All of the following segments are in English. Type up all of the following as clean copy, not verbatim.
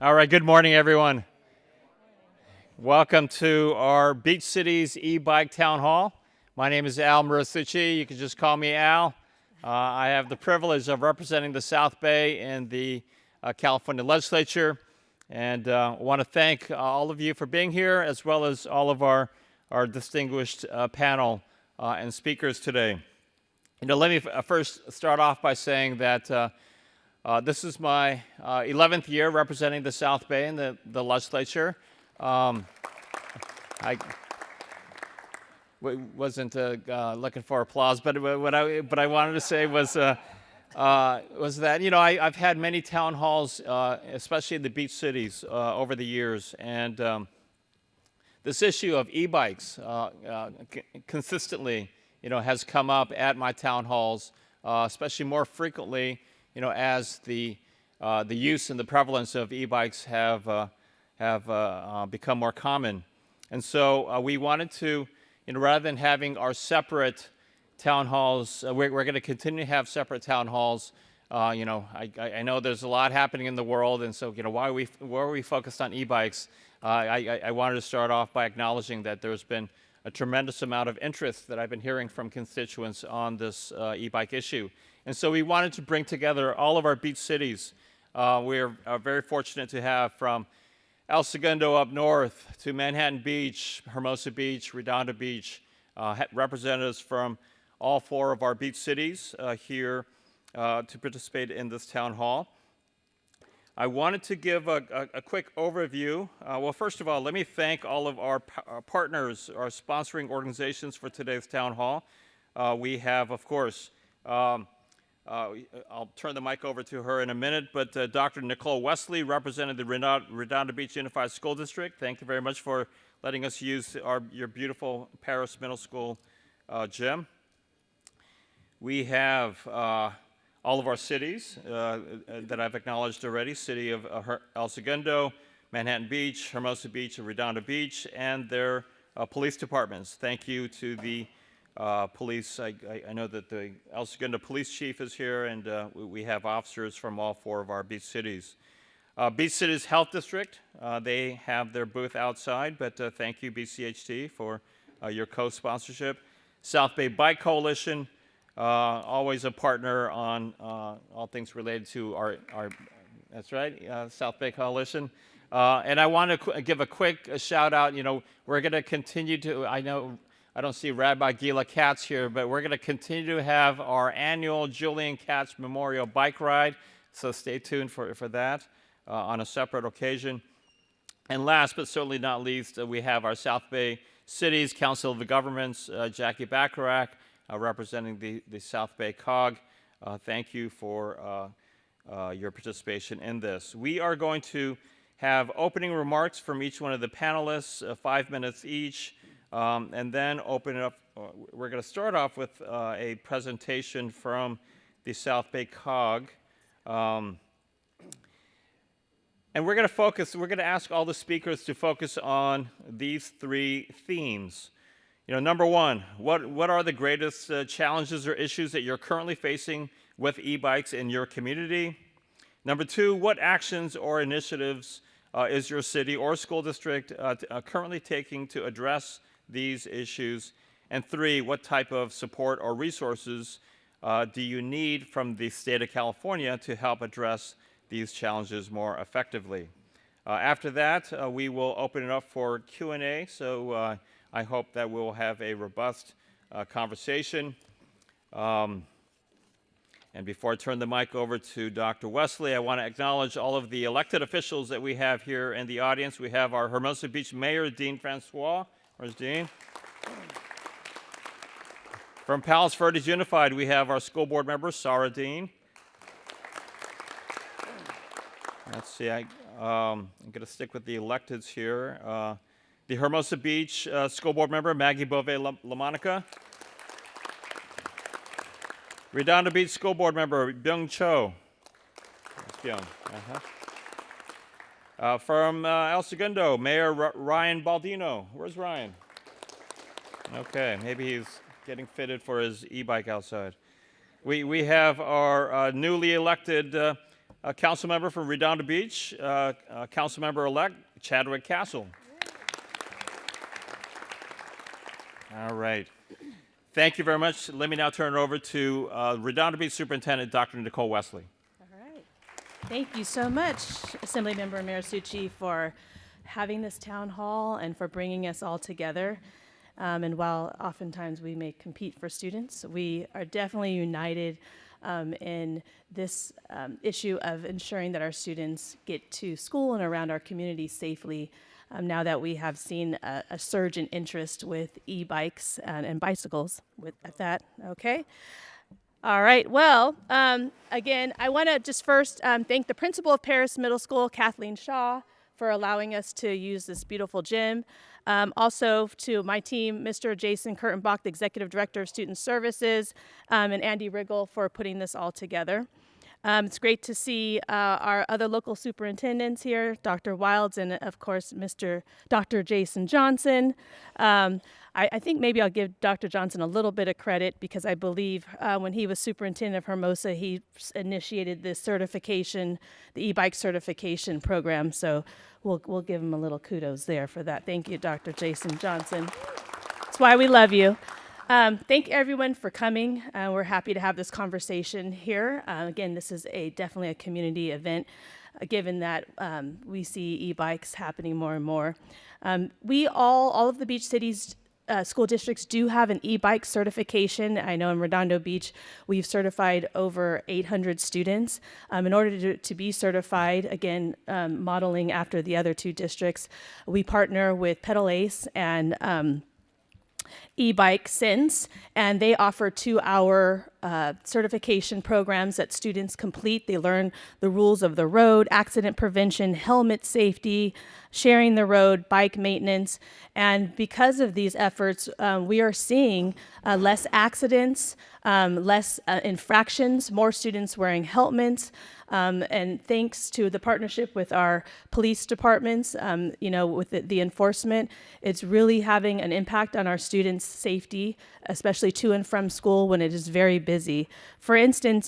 All right, good morning, everyone. Welcome to our Beach Cities e-bike town hall. My name is Al Muratsuchi. You can just call me Al. I have the privilege of representing the South Bay in the California legislature, and I want to thank all of you for being here, as well as all of our distinguished panel and speakers today. Let me first start off by saying that this is my 11th year representing the South Bay in the legislature. I wasn't looking for applause, but what I wanted to say was that I've had many town halls, especially in the beach cities, over the years, and this issue of e-bikes consistently has come up at my town halls, especially more frequently as the use and the prevalence of e-bikes have become more common. And so we wanted to, rather than having our separate town halls, we're going to continue to have separate town halls. I know there's a lot happening in the world, and so why are we focused on e-bikes? I wanted to start off by acknowledging that there's been a tremendous amount of interest that I've been hearing from constituents on this e-bike issue. And so we wanted to bring together all of our beach cities. We're very fortunate to have from El Segundo up north to Manhattan Beach, Hermosa Beach, Redondo Beach, representatives from all four of our beach cities here to participate in this town hall. I wanted to give a quick overview. Well, first of all, let me thank all of our partners, our sponsoring organizations for today's town hall. We have, of course, I'll turn the mic over to her in a minute, but Dr. Nicole Wesley represented the Redondo Beach Unified School District. Thank you very much for letting us use your beautiful Paris Middle School gym. We have all of our cities that I've acknowledged already: City of El Segundo, Manhattan Beach, Hermosa Beach, and Redondo Beach, and their police departments. Thank you to the police. I know that the El Segundo police chief is here, and we have officers from all four of our beach cities. Beach Cities Health District, they have their booth outside, but thank you, BCHT, for your co-sponsorship. South Bay Bike Coalition, always a partner on all things related to our that's right, South Bay Coalition. And I want to give a quick shout out. We're going to continue to, I don't see Rabbi Gila Katz here, but we're going to continue to have our annual Julian Katz Memorial Bike Ride, so stay tuned for that on a separate occasion. And last but certainly not least, we have our South Bay Cities Council of the Governments, Jackie Bacharach, representing the South Bay COG. Thank you for your participation in this. We are going to have opening remarks from each one of the panelists, 5 minutes each. And then open it up. We're going to start off with a presentation from the South Bay COG. And we're going to ask all the speakers to focus on these three themes. Number one, what are the greatest challenges or issues that you're currently facing with e-bikes in your community? Number two, what actions or initiatives is your city or school district currently taking to address these issues? And three, what type of support or resources do you need from the state of California to help address these challenges more effectively? After that, we will open it up for Q&A, so I hope that we'll have a robust conversation. And before I turn the mic over to Dr. Wesley, I want to acknowledge all of the elected officials that we have here in the audience. We have our Hermosa Beach Mayor, Dean Francois. Where's Dean? From Palos Verdes Unified, we have our school board member, Sarah Dean. Let's see, I'm going to stick with the electeds here. The Hermosa Beach school board member, Maggie Bove-LaMonica. Redondo Beach school board member, Byung Cho. Byung. From El Segundo, Mayor Ryan Baldino. Where's Ryan? Okay, maybe he's getting fitted for his e-bike outside. We have our newly elected council member from Redondo Beach, council member-elect Chadwick Castle. All right. Thank you very much. Let me now turn it over to Redondo Beach Superintendent Dr. Nicole Wesley. All right. Thank you so much, Assemblymember Muratsuchi, for having this town hall and for bringing us all together. And while oftentimes we may compete for students, we are definitely united in this issue of ensuring that our students get to school and around our community safely. Now that we have seen a surge in interest with e-bikes and bicycles at that, okay? All right, well, again, I wanna just first thank the principal of Paris Middle School, Kathleen Shaw, for allowing us to use this beautiful gym. Also to my team, Mr. Jason Kurtenbach, the Executive Director of Student Services, and Andy Riggle for putting this all together. It's great to see our other local superintendents here, Dr. Wilds and, of course, Dr. Jason Johnson. I think maybe I'll give Dr. Johnson a little bit of credit because I believe when he was superintendent of Hermosa, he initiated this certification, the e-bike certification program. So we'll give him a little kudos there for that. Thank you, Dr. Jason Johnson. That's why we love you. Thank everyone for coming. We're happy to have this conversation here. Again, this is definitely a community event, given that we see e-bikes happening more and more. All of the beach cities school districts do have an e-bike certification. I know in Redondo Beach, we've certified over 800 students. In order to be certified, again, modeling after the other two districts, we partner with Pedal Ace and e-bike Sense, and they offer 2-hour certification programs that students complete. They learn the rules of the road, accident prevention, helmet safety, sharing the road, bike maintenance. And because of these efforts, we are seeing less accidents, less infractions, more students wearing helmets. And thanks to the partnership with our police departments, with the enforcement, it's really having an impact on our students' safety, especially to and from school when it is very busy. For instance,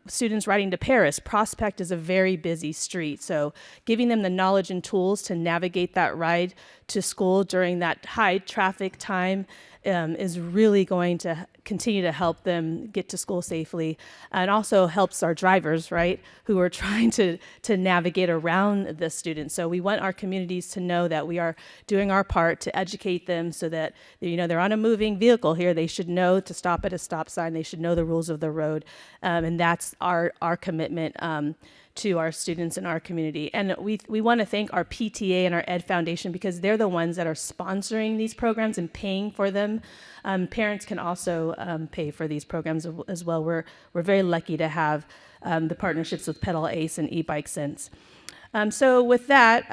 students riding to Paris, Prospect is a very busy street. So giving them the knowledge and tools to navigate that ride to school during that high traffic time is really going to continue to help them get to school safely, and also helps our drivers, right, who are trying to navigate around the students. So we want our communities to know that we are doing our part to educate them so that, they're on a moving vehicle here. They should know to stop at a stop sign. They should know the rules of the road. And that's our commitment to our students in our community. And we want to thank our PTA and our Ed Foundation because they're the ones that are sponsoring these programs and paying for them. Parents can also pay for these programs as well. We're very lucky to have the partnerships with Pedal Ace and e-bike Sense. So with that,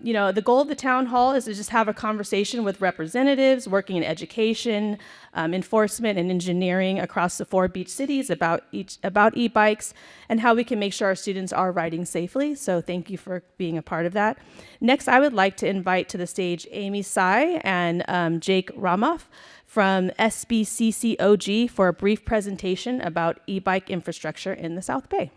the goal of the town hall is to just have a conversation with representatives working in education, enforcement, and engineering across the 4 beach cities about e-bikes and how we can make sure our students are riding safely. So thank you for being a part of that. Next, I would like to invite to the stage Amy Tsai and Jake Ramoff from SBCCOG for a brief presentation about e-bike infrastructure in the South Bay.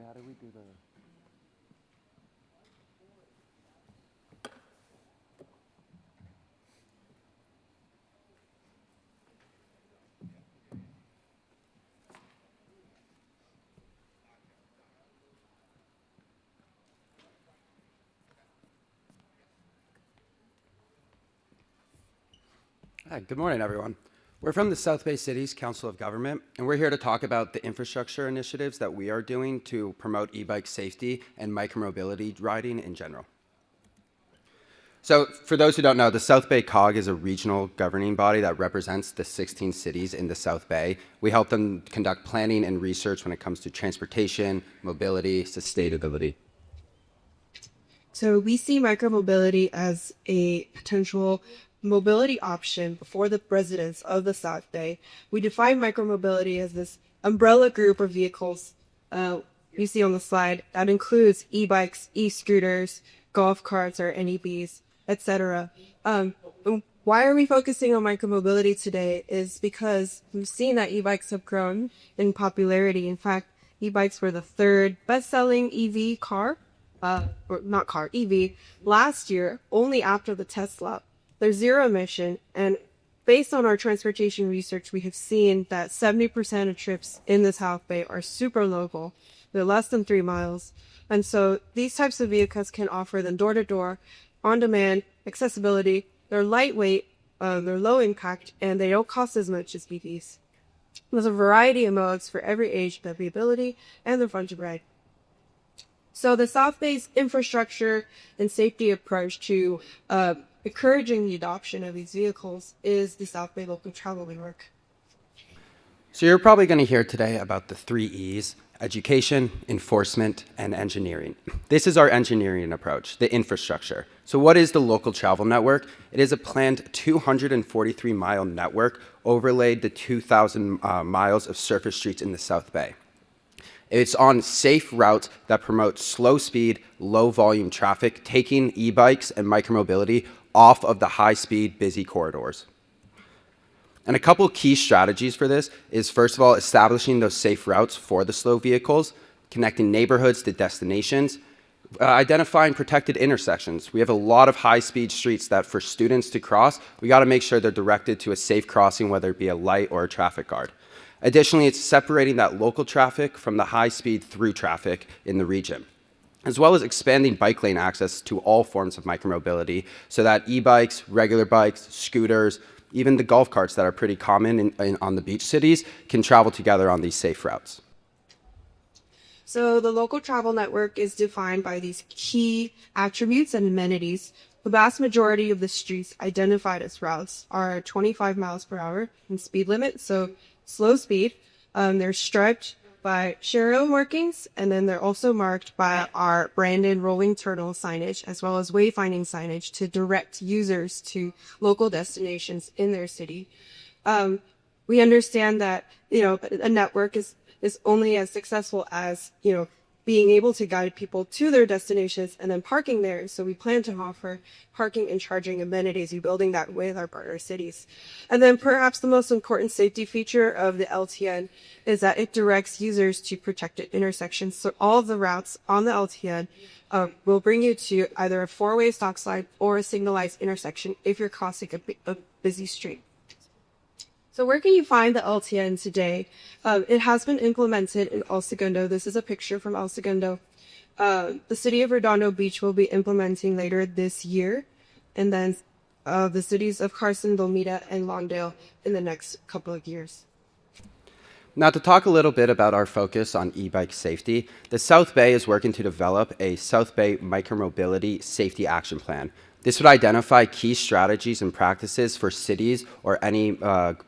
How do we do the... Hi, good morning, everyone. We're from the South Bay Cities Council of Government, and we're here to talk about the infrastructure initiatives that we are doing to promote e-bike safety and micromobility riding in general. So for those who don't know, the South Bay COG is a regional governing body that represents the 16 cities in the South Bay. We help them conduct planning and research when it comes to transportation, mobility, sustainability. So we see micromobility as a potential mobility option for the residents of the South Bay. We define micromobility as this umbrella group of vehicles you see on the slide that includes e-bikes, e-scooters, golf carts or NEBs, etc. Why are we focusing on micromobility today is because we've seen that e-bikes have grown in popularity. In fact, e-bikes were the third best-selling EV car, or not car, EV, last year, only after the Tesla. They're zero emission, and based on our transportation research, we have seen that 70% of trips in the South Bay are super local. They're less than 3 miles. And so these types of vehicles can offer them door-to-door, on-demand, accessibility. They're lightweight, they're low impact, and they don't cost as much as EVs. There's a variety of modes for every age, the ability, and the fun to ride. So the South Bay's infrastructure and safety approach to encouraging the adoption of these vehicles is the South Bay Local Travel Network. So you're probably going to hear today about the 3 E's: education, enforcement, and engineering. This is our engineering approach, the infrastructure. So what is the local travel network? It is a planned 243-mile network overlaid the 2,000 miles of surface streets in the South Bay. It's on safe routes that promote slow speed, low volume traffic, taking e-bikes and micromobility off of the high speed, busy corridors. And a couple key strategies for this is, first of all, establishing those safe routes for the slow vehicles, connecting neighborhoods to destinations, identifying protected intersections. We have a lot of high-speed streets that for students to cross, we got to make sure they're directed to a safe crossing, whether it be a light or a traffic guard. Additionally, it's separating that local traffic from the high-speed through traffic in the region, as well as expanding bike lane access to all forms of micromobility so that e-bikes, regular bikes, scooters, even the golf carts that are pretty common on the beach cities can travel together on these safe routes. So the local travel network is defined by these key attributes and amenities. The vast majority of the streets identified as routes are 25 miles per hour in speed limit, so slow speed. They're striped by share markings, and then they're also marked by our branded rolling turtle signage, as well as wayfinding signage to direct users to local destinations in their city. We understand that, a network is only as successful as, being able to guide people to their destinations and then parking there. So we plan to offer parking and charging amenities. We're building that with our partner cities. And then perhaps the most important safety feature of the LTN is that it directs users to protected intersections. So all of the routes on the LTN will bring you to either a 4-way stop sign or a signalized intersection if you're crossing a busy street. So where can you find the LTN today? It has been implemented in El Segundo. This is a picture from El Segundo. The city of Redondo Beach will be implementing later this year, and then the cities of Carson, Lomita, and Lawndale in the next couple of years. Now, to talk a little bit about our focus on e-bike safety, the South Bay is working to develop a South Bay Micromobility Safety Action Plan. This would identify key strategies and practices for cities or any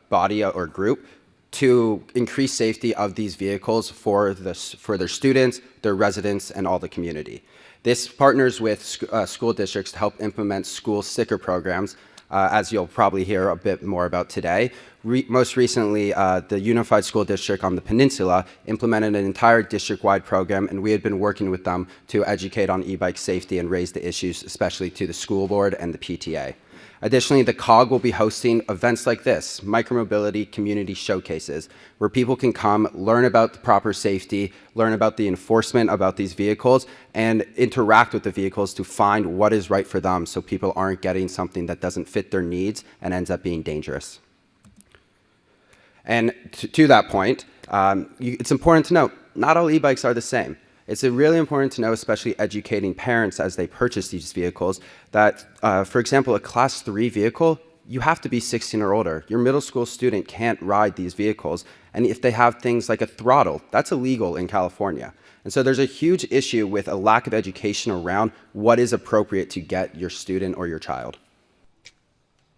body or group to increase safety of these vehicles for their students, their residents, and all the community. This partners with school districts to help implement school sticker programs, as you'll probably hear a bit more about today. Most recently, the Unified School District on the Peninsula implemented an entire district-wide program, and we had been working with them to educate on e-bike safety and raise the issues, especially to the school board and the PTA. Additionally, the COG will be hosting events like this, micromobility community showcases, where people can come, learn about the proper safety, learn about the enforcement about these vehicles, and interact with the vehicles to find what is right for them so people aren't getting something that doesn't fit their needs and ends up being dangerous. And to that point, it's important to note, not all e-bikes are the same. It's really important to know, especially educating parents as they purchase these vehicles, that, for example, a Class 3 vehicle, you have to be 16 or older. Your middle school student can't ride these vehicles. And if they have things like a throttle, that's illegal in California. And so there's a huge issue with a lack of education around what is appropriate to get your student or your child.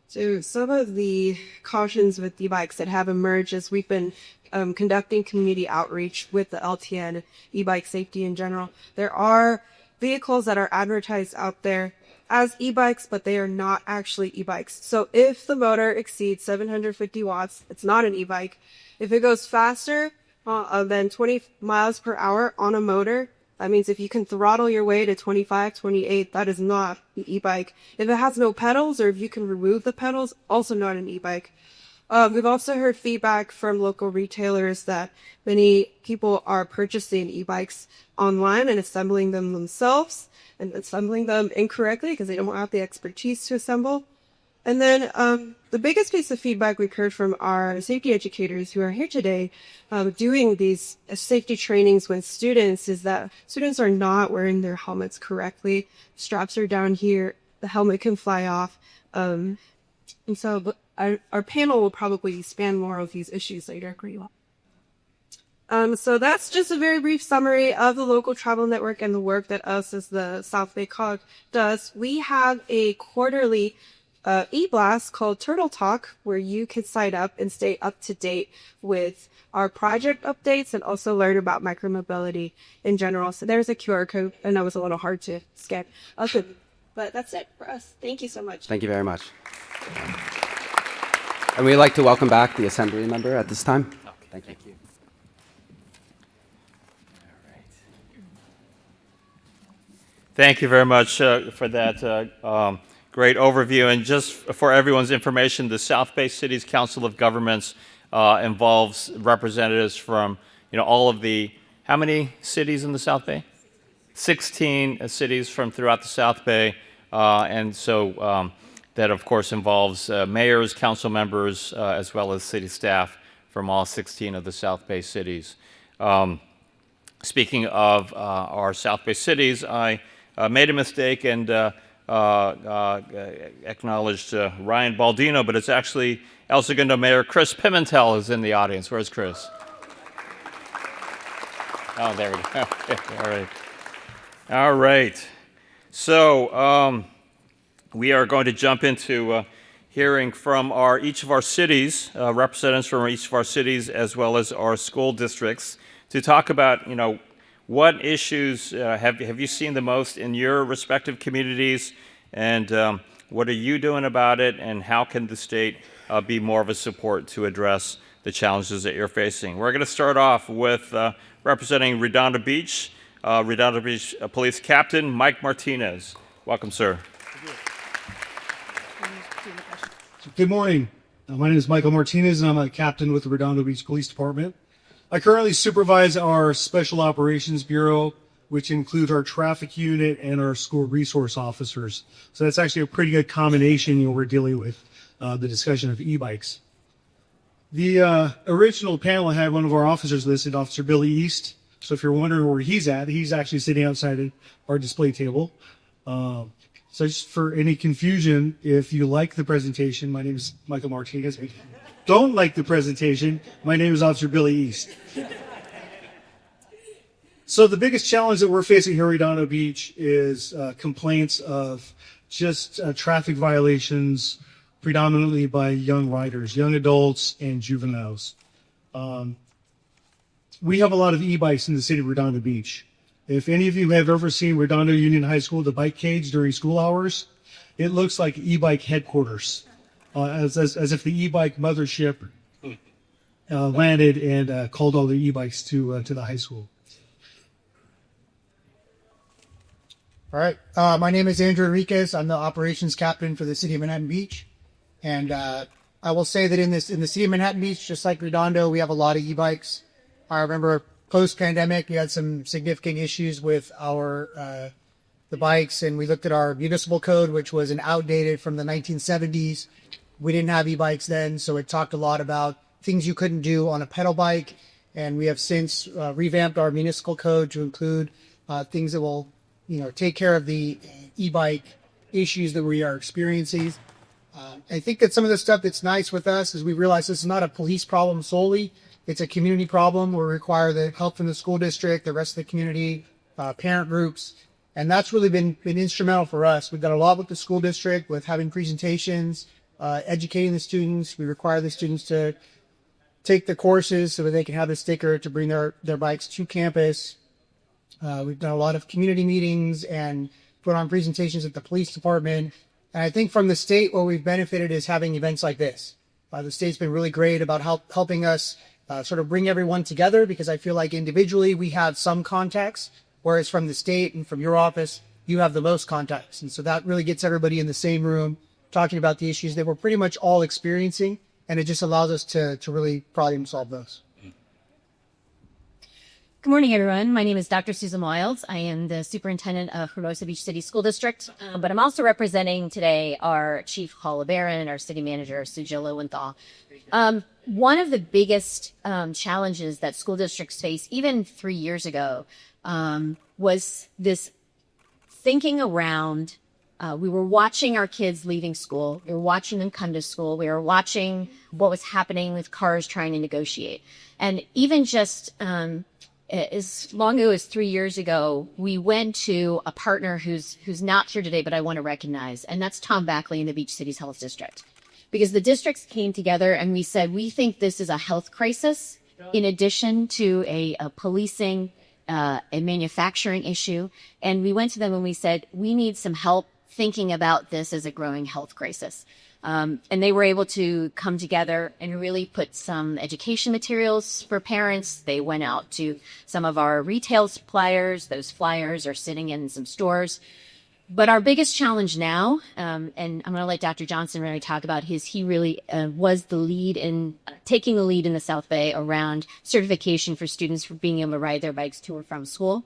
So some of the cautions with e-bikes that have emerged as we've been conducting community outreach with the LTN, e-bike safety in general, there are vehicles that are advertised out there as e-bikes, but they are not actually e-bikes. So if the motor exceeds 750 watts, it's not an e-bike. If it goes faster than 20 miles per hour on a motor, That means if you can throttle your way to 25, 28, that is not an e-bike. If it has no pedals or if you can remove the pedals, also not an e-bike. We've also heard feedback from local retailers that many people are purchasing e-bikes online and assembling them themselves and assembling them incorrectly because they don't have the expertise to assemble. And then the biggest piece of feedback we've heard from our safety educators who are here today doing these safety trainings with students is that students are not wearing their helmets correctly. Straps are down here. The helmet can fly off. And so our panel will probably span more of these issues later. So that's just a very brief summary of the local travel network and the work that us as the South Bay COG does. We have a quarterly e-blast called Turtle Talk, where you can sign up and stay up to date with our project updates and also learn about micromobility in general. So there's a QR code, and that was a little hard to scan. But that's it for us. Thank you so much. Thank you very much. And we'd like to welcome back the Assembly member at this time. Thank you. Thank you very much for that great overview. And just for everyone's information, the South Bay Cities Council of Governments involves representatives from, all of the, how many cities in the South Bay? 16 cities from throughout the South Bay. And so that, of course, involves mayors, council members, as well as city staff from all 16 of the South Bay cities. Speaking of our South Bay cities, I made a mistake and acknowledged Ryan Baldino, but it's actually El Segundo Mayor Chris Pimentel is in the audience. Where's Chris? Oh, there we go. All right. All right. So we are going to jump into hearing from each of our cities, representatives from each of our cities, as well as our school districts, to talk about, what issues have you seen the most in your respective communities, and what are you doing about it, and how can the state be more of a support to address the challenges that you're facing? We're going to start off with representing Redondo Beach Police Captain Mike Martinez. Welcome, sir. Good morning. My name is Michael Martinez, and I'm a captain with the Redondo Beach Police Department. I currently supervise our Special Operations Bureau, which includes our traffic unit and our school resource officers. So that's actually a pretty good combination when we're dealing with the discussion of e-bikes. The original panel had one of our officers listed, Officer Billy East. So if you're wondering where he's at, he's actually sitting outside our display table. So just for any confusion, if you like the presentation, my name is Michael Martinez. Don't like the presentation, my name is Officer Billy East. So the biggest challenge that we're facing here at Redondo Beach is complaints of just traffic violations, predominantly by young riders, young adults, and juveniles. We have a lot of e-bikes in the city of Redondo Beach. If any of you have ever seen Redondo Union High School, the bike cage during school hours, it looks like e-bike headquarters. As if the e-bike mothership landed and called all the e-bikes to the high school. All right. My name is Andrew Enriquez. I'm the operations captain for the city of Manhattan Beach. And I will say that in the city of Manhattan Beach, just like Redondo, we have a lot of e-bikes. I remember post-pandemic, we had some significant issues with the bikes, and we looked at our municipal code, which was outdated from the 1970s. We didn't have e-bikes then, so it talked a lot about things you couldn't do on a pedal bike. And we have since revamped our municipal code to include things that will, take care of the e-bike issues that we are experiencing. I think that some of the stuff that's nice with us is we realize this is not a police problem solely. It's a community problem. We require the help from the school district, the rest of the community, parent groups. And that's really been instrumental for us. We've done a lot with the school district, with having presentations, educating the students. We require the students to take the courses so that they can have the sticker to bring their bikes to campus. We've done a lot of community meetings and put on presentations at the police department. And I think from the state, what we've benefited is having events like this. The state's been really great about helping us sort of bring everyone together, because I feel like individually we have some contacts, whereas from the state and from your office, you have the most contacts. And so that really gets everybody in the same room talking about the issues that we're pretty much all experiencing, and it just allows us to really problem solve those. Good morning, everyone. My name is Dr. Susan Wilds. I am the superintendent of Hermosa Beach City School District, but I'm also representing today our chief, Paula Barron, our city manager, Sujil Lowenthal. One of the biggest challenges that school districts face, even 3 years ago, was this thinking around, we were watching our kids leaving school. We were watching them come to school. We were watching what was happening with cars trying to negotiate. And even just as long ago as 3 years ago, we went to a partner who's not here today, but I want to recognize, and that's Tom Backley in the Beach Cities Health District. Because the districts came together and we said, we think this is a health crisis in addition to a policing, a manufacturing issue. And we went to them and we said, we need some help thinking about this as a growing health crisis. And they were able to come together and really put some education materials for parents. They went out to some of our retail suppliers. Those flyers are sitting in some stores. But our biggest challenge now, and I'm going to let Dr. Johnson really talk about he really was the lead in taking the lead in the South Bay around certification for students for being able to ride their bikes to or from school.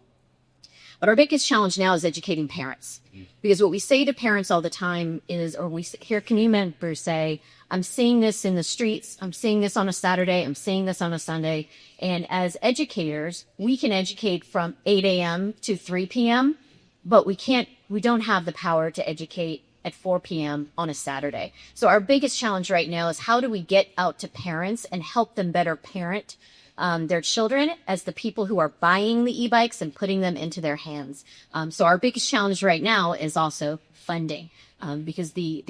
But our biggest challenge now is educating parents. Because what we say to parents all the time is, or we hear community members say, I'm seeing this in the streets, I'm seeing this on a Saturday, I'm seeing this on a Sunday. And as educators, we can educate from 8 a.m. to 3 p.m., but we don't have the power to educate at 4 p.m. on a Saturday. So our biggest challenge right now is how do we get out to parents and help them better parent their children as the people who are buying the e-bikes and putting them into their hands. So our biggest challenge right now is also funding, because the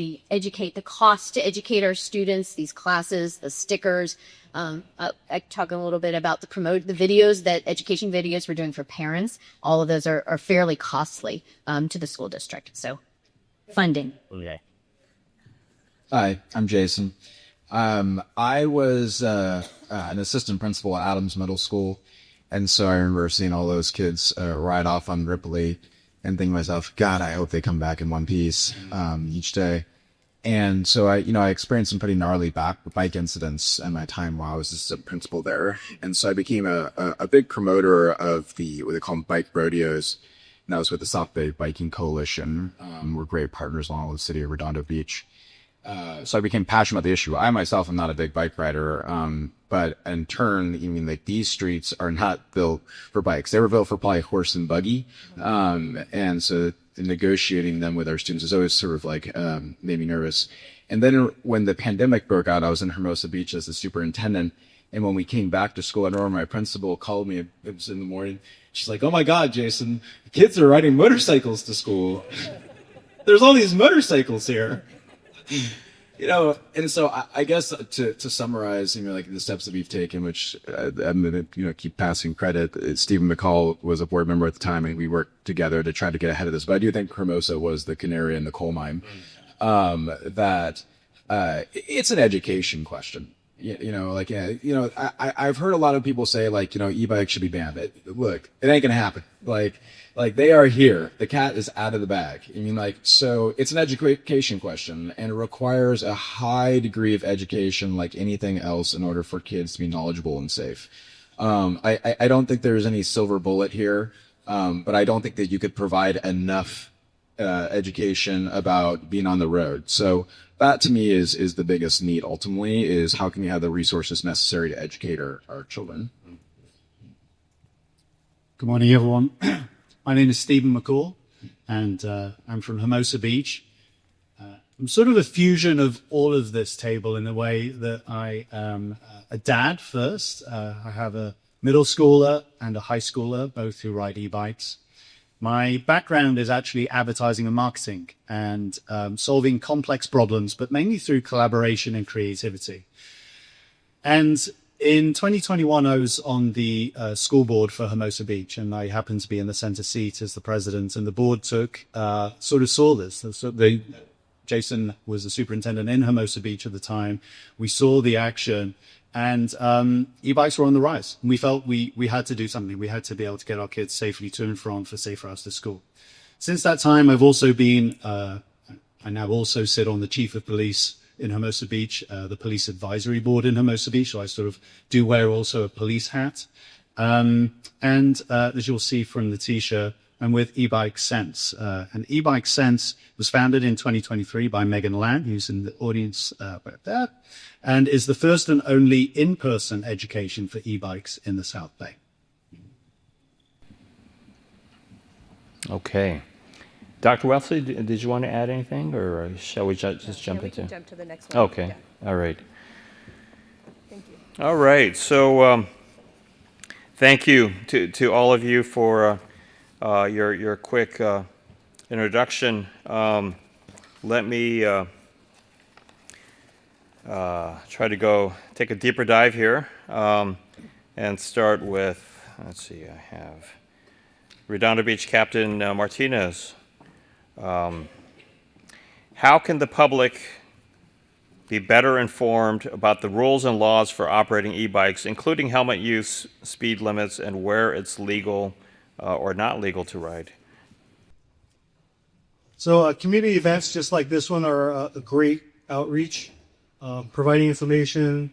cost to educate our students, these classes, the stickers. I talk a little bit about the videos, that education videos we're doing for parents. All of those are fairly costly to the school district. So funding. Okay. Hi, I'm Jason. I was an assistant principal at Adams Middle School, and so I remember seeing all those kids ride off on Ripley and thinking to myself, God, I hope they come back in one piece each day. And so I experienced some pretty gnarly bike incidents in my time while I was assistant principal there. And so I became a big promoter of what they call them bike rodeos. And I was with the South Bay Biking Coalition. We're great partners along with the city of Redondo Beach. So I became passionate about the issue. I myself am not a big bike rider, but in turn, like these streets are not built for bikes. They were built for probably horse and buggy. And so negotiating them with our students is always sort of like made me nervous. And then when the pandemic broke out, I was in Hermosa Beach as the superintendent. And when we came back to school, I remember my principal called me, it was in the morning. She's like, oh my God, Jason, kids are riding motorcycles to school. There's all these motorcycles here. And so I guess to summarize, like the steps that we've taken, which I'm going to, keep passing credit. Stephen McCall was a board member at the time, and we worked together to try to get ahead of this. But I do think Hermosa was the canary in the coal mine. That it's an education question. I've heurd a lot of people say e-bikes should be banned. Look, it ain't gonna happen. Like they are here. The cat is out of the bag. So it's an education question, and it requires a high degree of education, like anything else, in order for kids to be knowledgeable and safe. I don't think there's any silver bullet here, but I don't think that you could provide enough education about being on the road. So that to me is the biggest need ultimately, is how can you have the resources necessary to educate our children. Good morning, everyone. My name is Stephen McCall, and I'm from Hermosa Beach. I'm sort of a fusion of all of this table in the way that I am a dad first. I have a middle schooler and a high schooler, both who ride e-bikes. My background is actually advertising and marketing and solving complex problems, but mainly through collaboration and creativity. And in 2021, I was on the school board for Hermosa Beach, and I happened to be in the center seat as the president, and the board saw this. Jason was the superintendent in Hermosa Beach at the time. We saw the action, And e-bikes were on the rise. And we felt we had to do something. We had to be able to get our kids safely to and from for safe routes to school. Since that time, I've also been, I now also sit on the chief of police in Hermosa Beach, the police advisory board in Hermosa Beach. So I sort of do wear also a police hat. And as you'll see from the t-shirt, I'm with E-Bike Sense. And E-Bike Sense was founded in 2023 by Megan Lamb, who's in the audience right there, and is the first and only in-person education for e-bikes in the South Bay. Okay. Dr. Wesley, did you want to add anything, or shall we just jump we into? can jump to the next one. Okay. Yeah. All right. Thank you. All right. So thank you to all of you for your quick introduction. Let me try to take a deeper dive here and start with, let's see, I have Redondo Beach Captain Martinez. How can the public be better informed about the rules and laws for operating e-bikes, including helmet use, speed limits, and where it's legal or not legal to ride? So community events just like this one are a great outreach, providing information,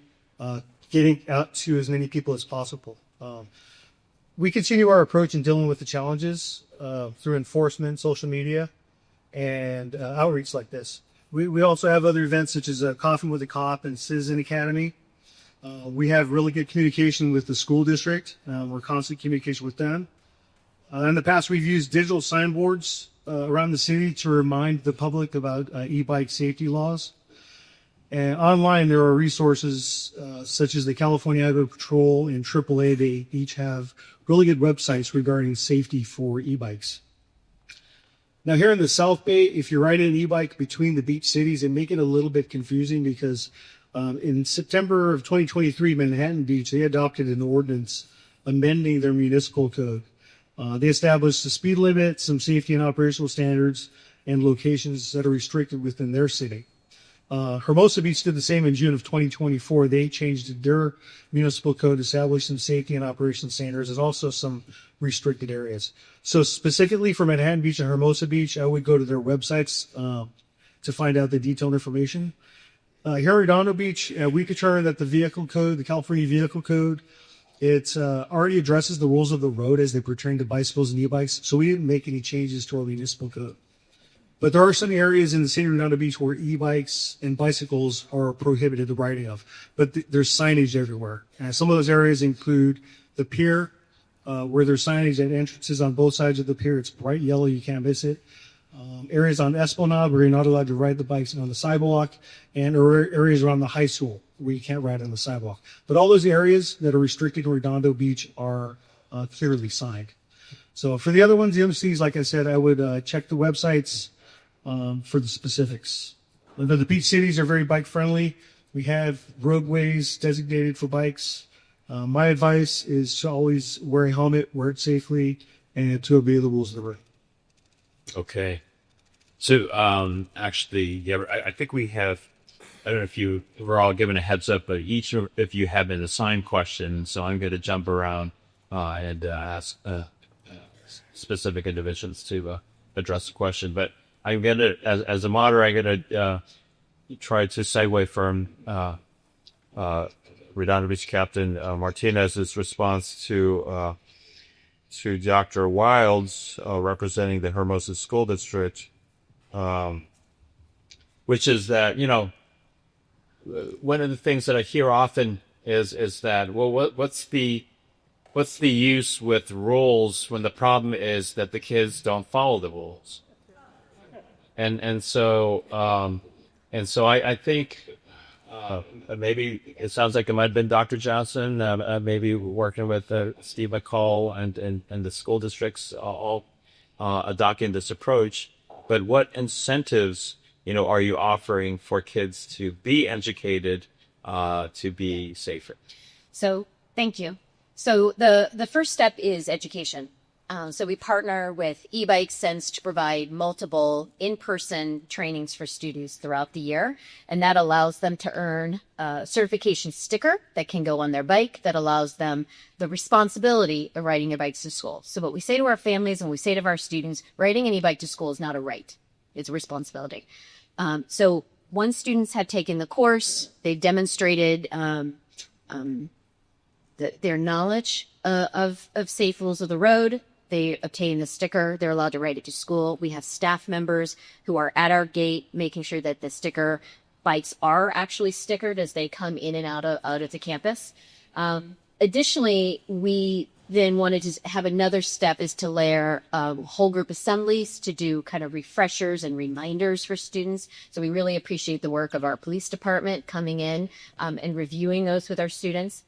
getting out to as many people as possible. We continue our approach in dealing with the challenges through enforcement, social media, and outreach like this. We also have other events such as Coffin with a Cop and Citizen Academy. We have really good communication with the school district. We're constant communication with them. In the past, we've used digital signboards around the city to remind the public about e-bike safety laws. And online, there are resources such as the California Highway Patrol and AAA. They each have really good websites regarding safety for e-bikes. Now, here in the South Bay, if you're riding an e-bike between the beach cities, it make it a little bit confusing because in September of 2023, Manhattan Beach, they adopted an ordinance amending their municipal code. They established a speed limit, some safety and operational standards, and locations that are restricted within their city. Hermosa Beach did the same in June of 2024. They changed their municipal code, established some safety and operational standards, and also some restricted areas. So specifically for Manhattan Beach and Hermosa Beach, I would go to their websites to find out the detailed information. Here in Redondo Beach, we determined that the vehicle code, the California Vehicle Code, it already addresses the rules of the road as they pertain to bicycles and e-bikes, so we didn't make any changes to our municipal code. But there are some areas in the city of Redondo Beach where e-bikes and bicycles are prohibited the riding of, but there's signage everywhere. And some of those areas include the pier, where there's signage at entrances on both sides of the pier. It's bright yellow, you can't miss it. Areas on Esplanade where you're not allowed to ride the bikes on the sidewalk, and areas around the high school where you can't ride on the sidewalk. But all those areas that are restricted in Redondo Beach are clearly signed. So for the other ones, the other cities, like I said, I would check the websites for the specifics. The beach cities are very bike friendly. We have roadways designated for bikes. My advice is to always wear a helmet, wear it safely, and to obey the rules of the road. Okay. So, actually, yeah, I think we have, I don't know if you were all given a heads up, but each of you have an assigned question. So I'm going to jump around and ask specific individuals to address the question. But I'm going to, as a moderator, I'm going to try to segue from Redondo Beach Captain Martinez's response to Dr. Wilds representing the Hermosa School District, which is that, you know, one of the things that I hear often is that, well, what's the use with rules when the problem is that the kids don't follow the rules? And so I think maybe it sounds like it might have been Dr. Johnson, maybe working with Steve McCall and the school districts all adopting this approach. But what incentives, are you offering for kids to be educated, to be safer? So thank you. So the first step is education. So we partner with eBike Sense to provide multiple in-person trainings for students throughout the year. And that allows them to earn a certification sticker that can go on their bike that allows them the responsibility of riding their bikes to school. So what we say to our families and we say to our students, riding an e-bike to school is not a right. It's a responsibility. So once students have taken the course, they've demonstrated their knowledge of safe rules of the road. They obtain the sticker. They're allowed to ride it to school. We have staff members who are at our gate making sure that the sticker bikes are actually stickered as they come in and out of the campus. Additionally, we then wanted to have another step is to layer whole group assemblies to do kind of refreshers and reminders for students. So we really appreciate the work of our police department coming in and reviewing those with our students.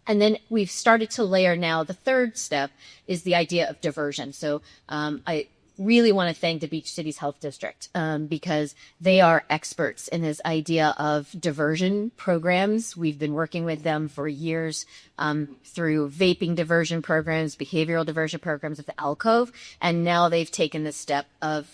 And then we've started to layer now, the third step is the idea of diversion. So I really want to thank the Beach Cities Health District because they are experts in this idea of diversion programs. We've been working with them for years through vaping diversion programs, behavioral diversion programs at the Alcove. And now they've taken the step of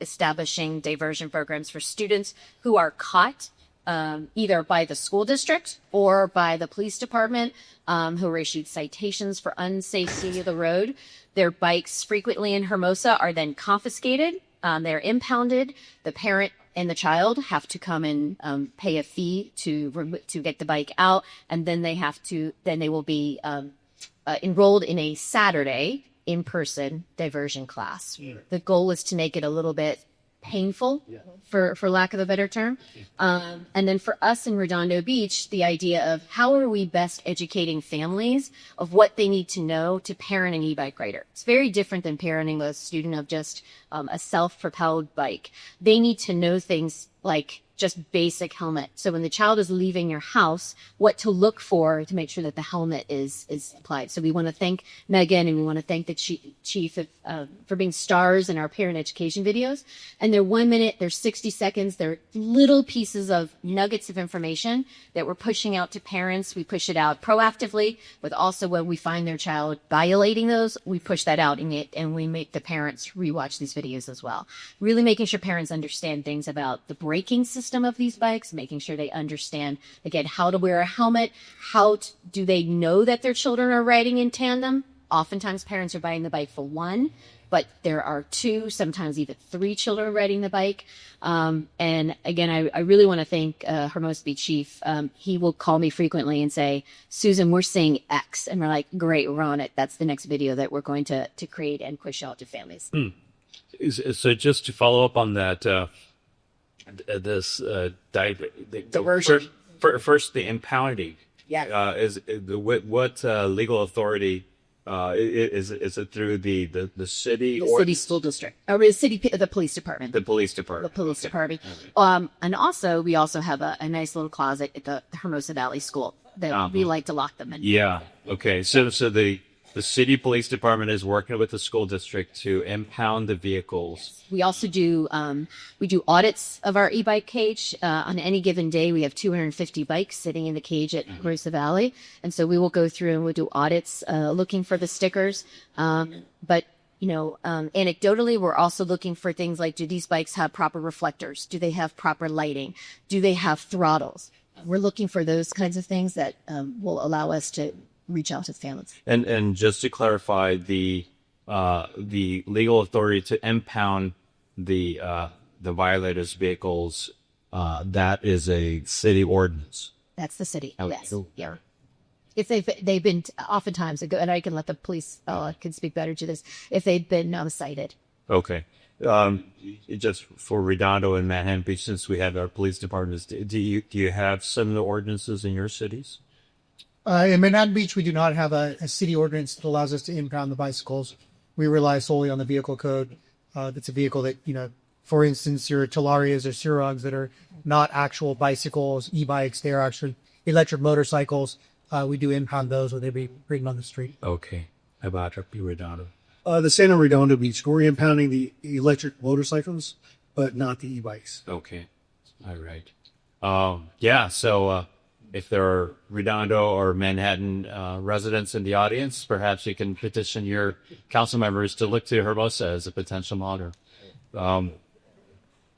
establishing diversion programs for students who are caught either by the school district or by the police department, who are issued citations for unsafety of the road. Their bikes frequently in Hermosa are then confiscated. They're impounded. The parent and the child have to come and pay a fee to get the bike out, and then they will be enrolled in a Saturday in-person diversion class. The goal is to make it a little bit painful, for lack of a better term. And then for us in Redondo Beach, the idea of how are we best educating families of what they need to know to parent an e-bike rider. It's very different than parenting a student of just a self-propelled bike. They need to know things like just basic helmet. So when the child is leaving your house, what to look for to make sure that the helmet is applied. So we want to thank Megan and we want to thank the chief for being stars in our parent education videos. And they're 1 minute, they're 60 seconds, they're little pieces of nuggets of information that we're pushing out to parents. We push it out proactively, but also when we find their child violating those, we push that out and we make the parents rewatch these videos as well. Really making sure parents understand things about the braking system of these bikes, making sure they understand, again, how to wear a helmet, do they know that their children are riding in tandem? Oftentimes parents are buying the bike for one, but there are two, sometimes even three children riding the bike. And again, I really want to thank Hermosa Beach Chief. He will call me frequently and say, Susan, we're seeing X. And we're like, great, we're on it. That's the next video that we're going to create and push out to families. So just to follow up on that, diversion. First, the impounding. Yeah. What legal authority is it through the city The or city school district, or the police department. the police The department? police department. And also, we also have a nice little closet at the Hermosa Valley School that we like to lock them in. Yeah. Okay. So the city police department is working with the school district to impound the vehicles. We also do audits of our e-bike cage. On any given day, we have 250 bikes sitting in the cage at Hermosa Valley. And so we will go through and we'll do audits looking for the stickers. But anecdotally, we're also looking for things like, do these bikes have proper reflectors? Do they have proper lighting? Do they have throttles? We're looking for those kinds of things that will allow us to reach out to families. And just to clarify, the legal authority to impound the violators' vehicles, that is a city ordinance. That's the city. Okay. Yes. Yeah. If they've been oftentimes, and I can let the police can speak better to this, if they've been cited. Okay. Just for Redondo and Manhattan Beach, since we have our police departments, do you have similar ordinances in your cities? In Manhattan Beach, we do not have a city ordinance that allows us to impound the bicycles. We rely solely on the vehicle code. That's a vehicle that, for instance, your Talarias or Cirocs that are not actual bicycles, e-bikes, they are actually electric motorcycles. We do impound those when they be ridden on the street. Okay. How about Redondo? The San Redondo Beach, we're impounding the electric motorcycles, but not the e-bikes. Okay. All right. Yeah. So if there are Redondo or Manhattan residents in the audience, perhaps you can petition your council members to look to Hermosa as a potential model. All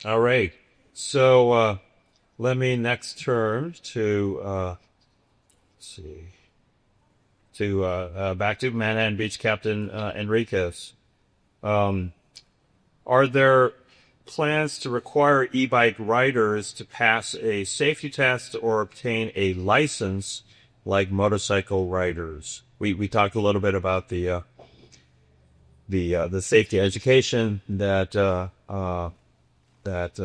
right. So let me next turn to back to Manhattan Beach Captain Enriquez. Are there plans to require e-bike riders to pass a safety test or obtain a license like motorcycle riders? We talked a little bit about the safety education that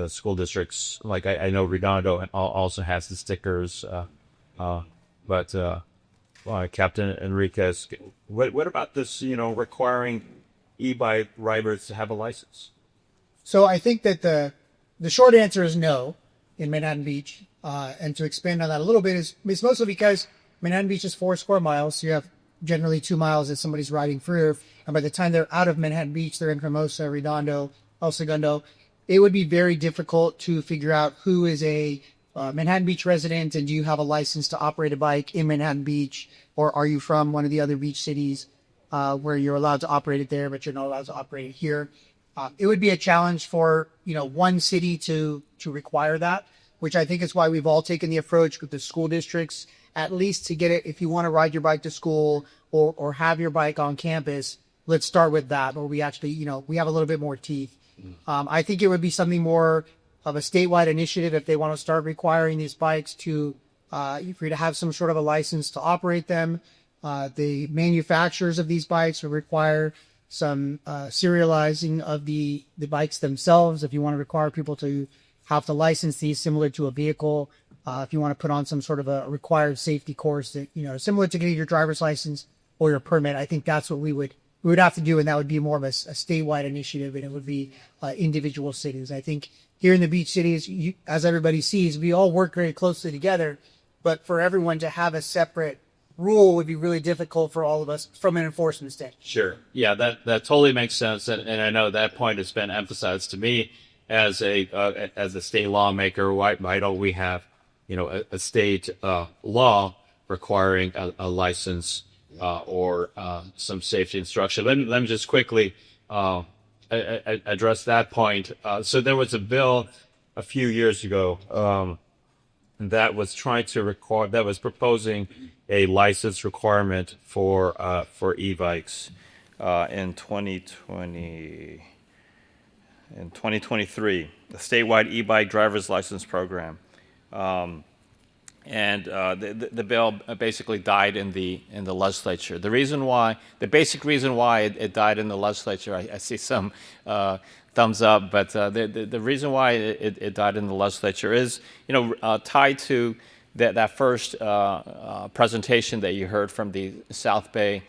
school districts, like I know Redondo also has the stickers, but Captain Enriquez, what about this? Requiring e-bike riders to have a license? So I think that the short answer is no in Manhattan Beach. And to expand on that a little bit is mostly because Manhattan Beach is 4 square miles. So you have generally 2 miles that somebody's riding through. And by the time they're out of Manhattan Beach, they're in Hermosa, Redondo, El Segundo. It would be very difficult to figure out who is a Manhattan Beach resident and do you have a license to operate a bike in Manhattan Beach, or are you from one of the other beach cities where you're allowed to operate it there, but you're not allowed to operate it here. It would be a challenge for, one city to require that, which I think is why we've all taken the approach with the school districts, at least to get it. If you want to ride your bike to school or have your bike on campus, let's start with that, where we actually, we have a little bit more teeth. I think it would be something more of a statewide initiative if they want to start requiring these bikes for you to have some sort of a license to operate them. The manufacturers of these bikes will require some serializing of the bikes themselves. If you want to require people to have to license these similar to a vehicle, if you want to put on some sort of a required safety course that, similar to getting your driver's license or your permit, I think that's what we would have to do. And that would be more of a statewide initiative, and it would be individual cities. I think here in the beach cities, as everybody sees, we all work very closely together, but for everyone to have a separate rule would be really difficult for all of us from an enforcement standpoint. Sure. Yeah, that totally makes sense, and I know that point has been emphasized to me as a state lawmaker. Why don't we have a state law requiring a license or some safety instruction? Let me just quickly address that point. So there was a bill a few years ago that was proposing a license requirement for e-bikes in 2023, the statewide e-bike driver's license program, and the bill basically died in the legislature. The basic reason why it died in the legislature, I see some thumbs up, but the reason why it died in the legislature is tied to that first presentation that you heard from the South Bay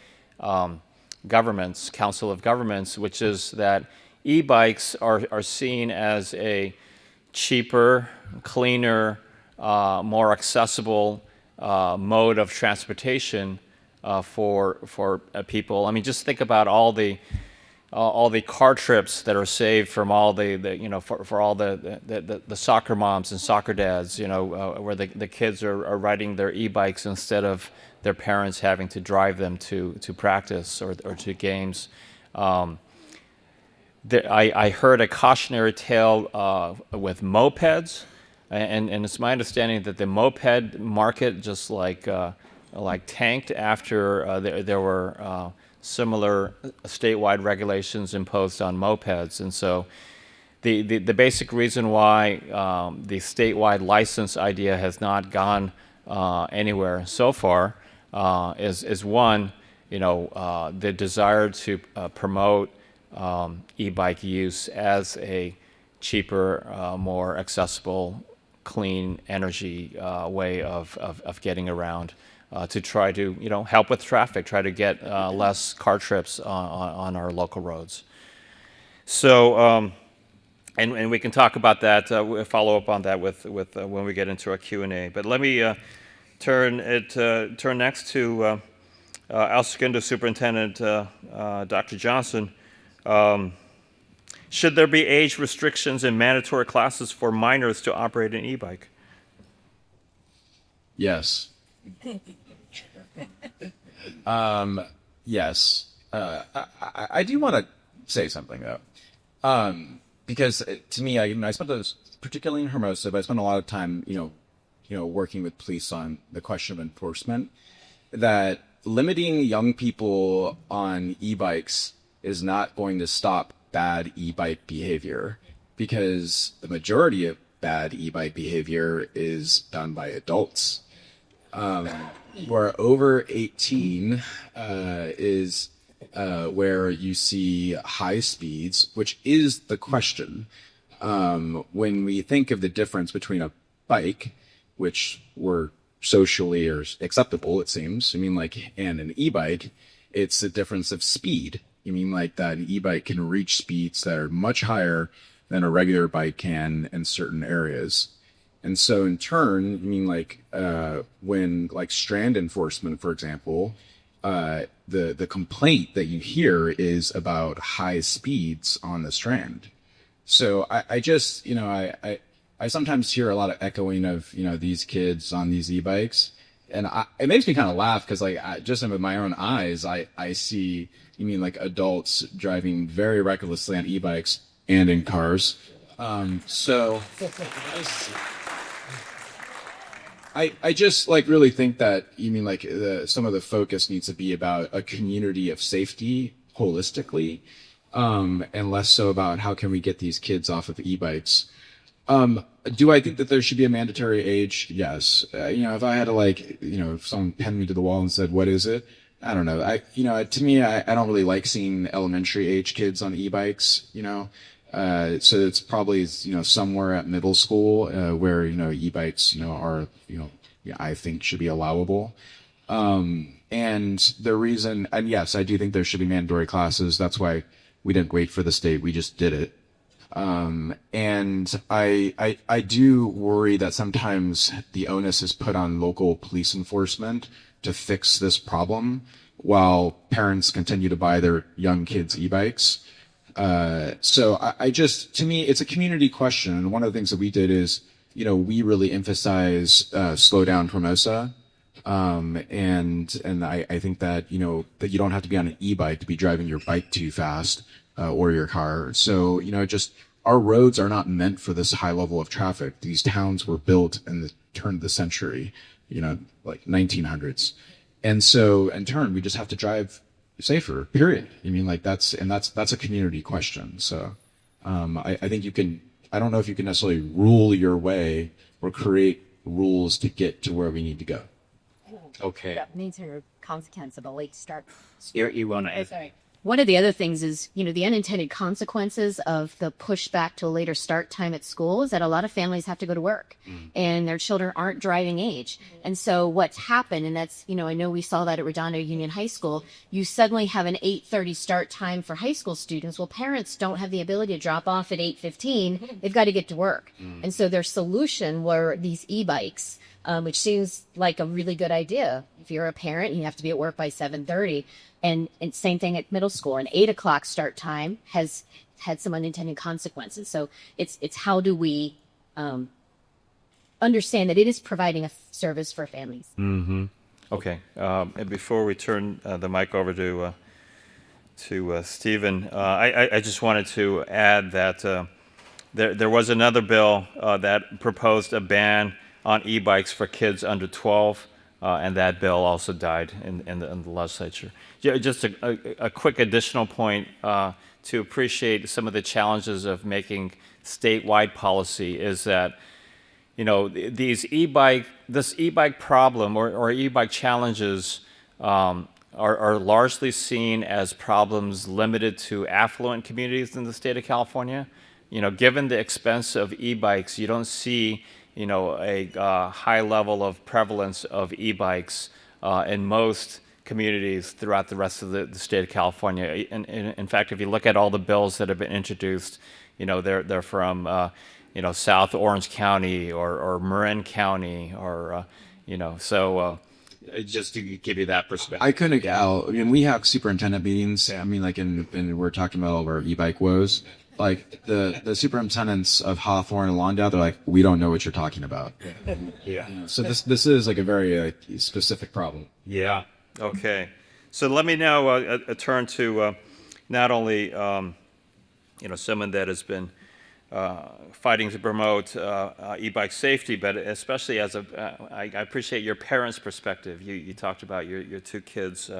Council of Governments, which is that e-bikes are seen as a cheaper, cleaner, more accessible mode of transportation for people. I mean, just think about all the car trips that are saved from all for all the soccer moms and soccer dads, where the kids are riding their e-bikes instead of their parents having to drive them to practice or to games. I heard a cautionary tale with mopeds, and it's my understanding that the moped market just like tanked after there were similar statewide regulations imposed on mopeds. And so the basic reason why the statewide license idea has not gone anywhere so far is one, the desire to promote e-bike use as a cheaper, more accessible, clean energy way of getting around. To try to help with traffic, try to get less car trips on our local roads. So, and we can talk about that, follow up on that with when we get into our Q&A. But let me turn next to El Segundo Superintendent Dr. Johnson. Should there be age restrictions and mandatory classes for minors to operate an e-bike? Yes. Yes. I do want to say something though, because to me, I spent those, particularly in Hermosa, but I spent a lot of time, working with police on the question of enforcement. That limiting young people on e-bikes is not going to stop bad e-bike behavior, because the majority of bad e-bike behavior is done by adults. Where over 18 is where you see high speeds, which is the question. When we think of the difference between a bike, which were socially or acceptable, it seems, and an e-bike, it's the difference of speed. That an e-bike can reach speeds that are much higher than a regular bike can in certain areas. And so in turn, when strand enforcement, for example, the complaint that you hear is about high speeds on the strand. So I sometimes hear a lot of echoing of, these kids on these e-bikes, and it makes me kind of laugh because just with my own eyes, I see, adults driving very recklessly on e-bikes and in cars. I just really think that some of the focus needs to be about a community of safety holistically, and less so about how can we get these kids off of e-bikes. Do I think that there should be a mandatory age? Yes. If I had to if someone pinned me to the wall and said, what is it? I don't know. To me, I don't really like seeing elementary age kids on e-bikes, so it's probably, somewhere at middle school, where, e-bikes, are, I think should be allowable. And the reason, and yes, I do think there should be mandatory classes. That's why we didn't wait for the state. We just did it. And I do worry that sometimes the onus is put on local police enforcement to fix this problem while parents continue to buy their young kids e-bikes. So to me, it's a community question. And one of the things that we did is, we really emphasize, slow down Hermosa. And I think that, that you don't have to be on an e-bike to be driving your bike too fast, or your car. So, our roads are not meant for this high level of traffic. These towns were built in the turn of the century, 1900s. And so in turn, we just have to drive safer, period. That's a community question. So, I think I don't know if you can necessarily rule your way or create rules to get to where we need to go. Okay. That means a consequence of a late start. You want to? Sorry. One of the other things is, the unintended consequences of the pushback to a later start time at school is that a lot of families have to go to work and their children aren't driving age. And so what's happened, and that's, I know we saw that at Redondo Union High School, you suddenly have an 8:30 start time for high school students. Well, parents don't have the ability to drop off at 8:15. They've got to get to work. And so their solution were these e-bikes, which seems like a really good idea. If you're a parent, you have to be at work by 7:30. And same thing at middle school. An 8 o'clock start time has had some unintended consequences. So it's how do we understand that it is providing a service for families. Mm-hmm. Okay. And before we turn the mic over to Stephen, I just wanted to add that there was another bill that proposed a ban on e-bikes for kids under 12. And that bill also died in the legislature. Just a quick additional point to appreciate some of the challenges of making statewide policy is that, this e-bike problem or e-bike challenges are largely seen as problems limited to affluent communities in the state of California. Given the expense of e-bikes, you don't see a high level of prevalence of e-bikes in most communities throughout the rest of the state of California. In fact, if you look at all the bills that have been introduced, they're from South Orange County or Marin County or so. Just to give you that perspective. I couldn't, we have superintendent meetings. And we're talking about all of our e-bike woes. like the superintendents of Hawthorne and Lawndale, they're like, we don't know what you're talking about. Yeah. So this is like a very specific problem. Yeah. Okay. So let me now turn to not only someone that has been fighting to promote e-bike safety, but especially I appreciate your parents' perspective. You talked about your two kids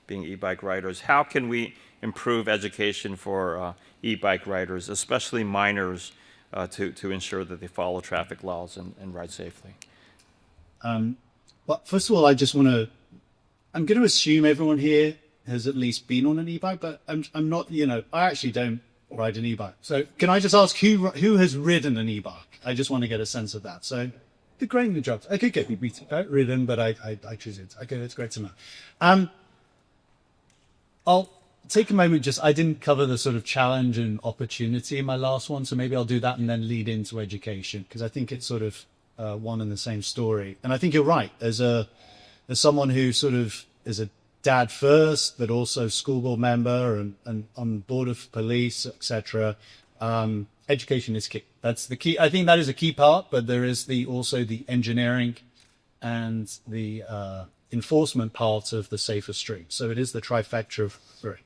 being e-bike riders. How can we improve education for e-bike riders, especially minors, to ensure that they follow traffic laws and ride safely? But first of all, I'm going to assume everyone here has at least been on an e-bike, but I'm not, I actually don't ride an e-bike. So can I just ask who has ridden an e-bike? I just want to get a sense of that. So the grain the jobs. I could get me ridden, but I choose it. Okay, that's great to know. I'll take a moment. I didn't cover the sort of challenge and opportunity in my last one, so maybe I'll do that and then lead into education, because I think it's sort of one and the same story. And I think you're right. As someone who sort of is a dad first, but also school board member and on board of police, etc. Education is key. That's the key. I think that is a key part, but there is also the engineering and the enforcement part of the safer street. So it is the trifecta of three.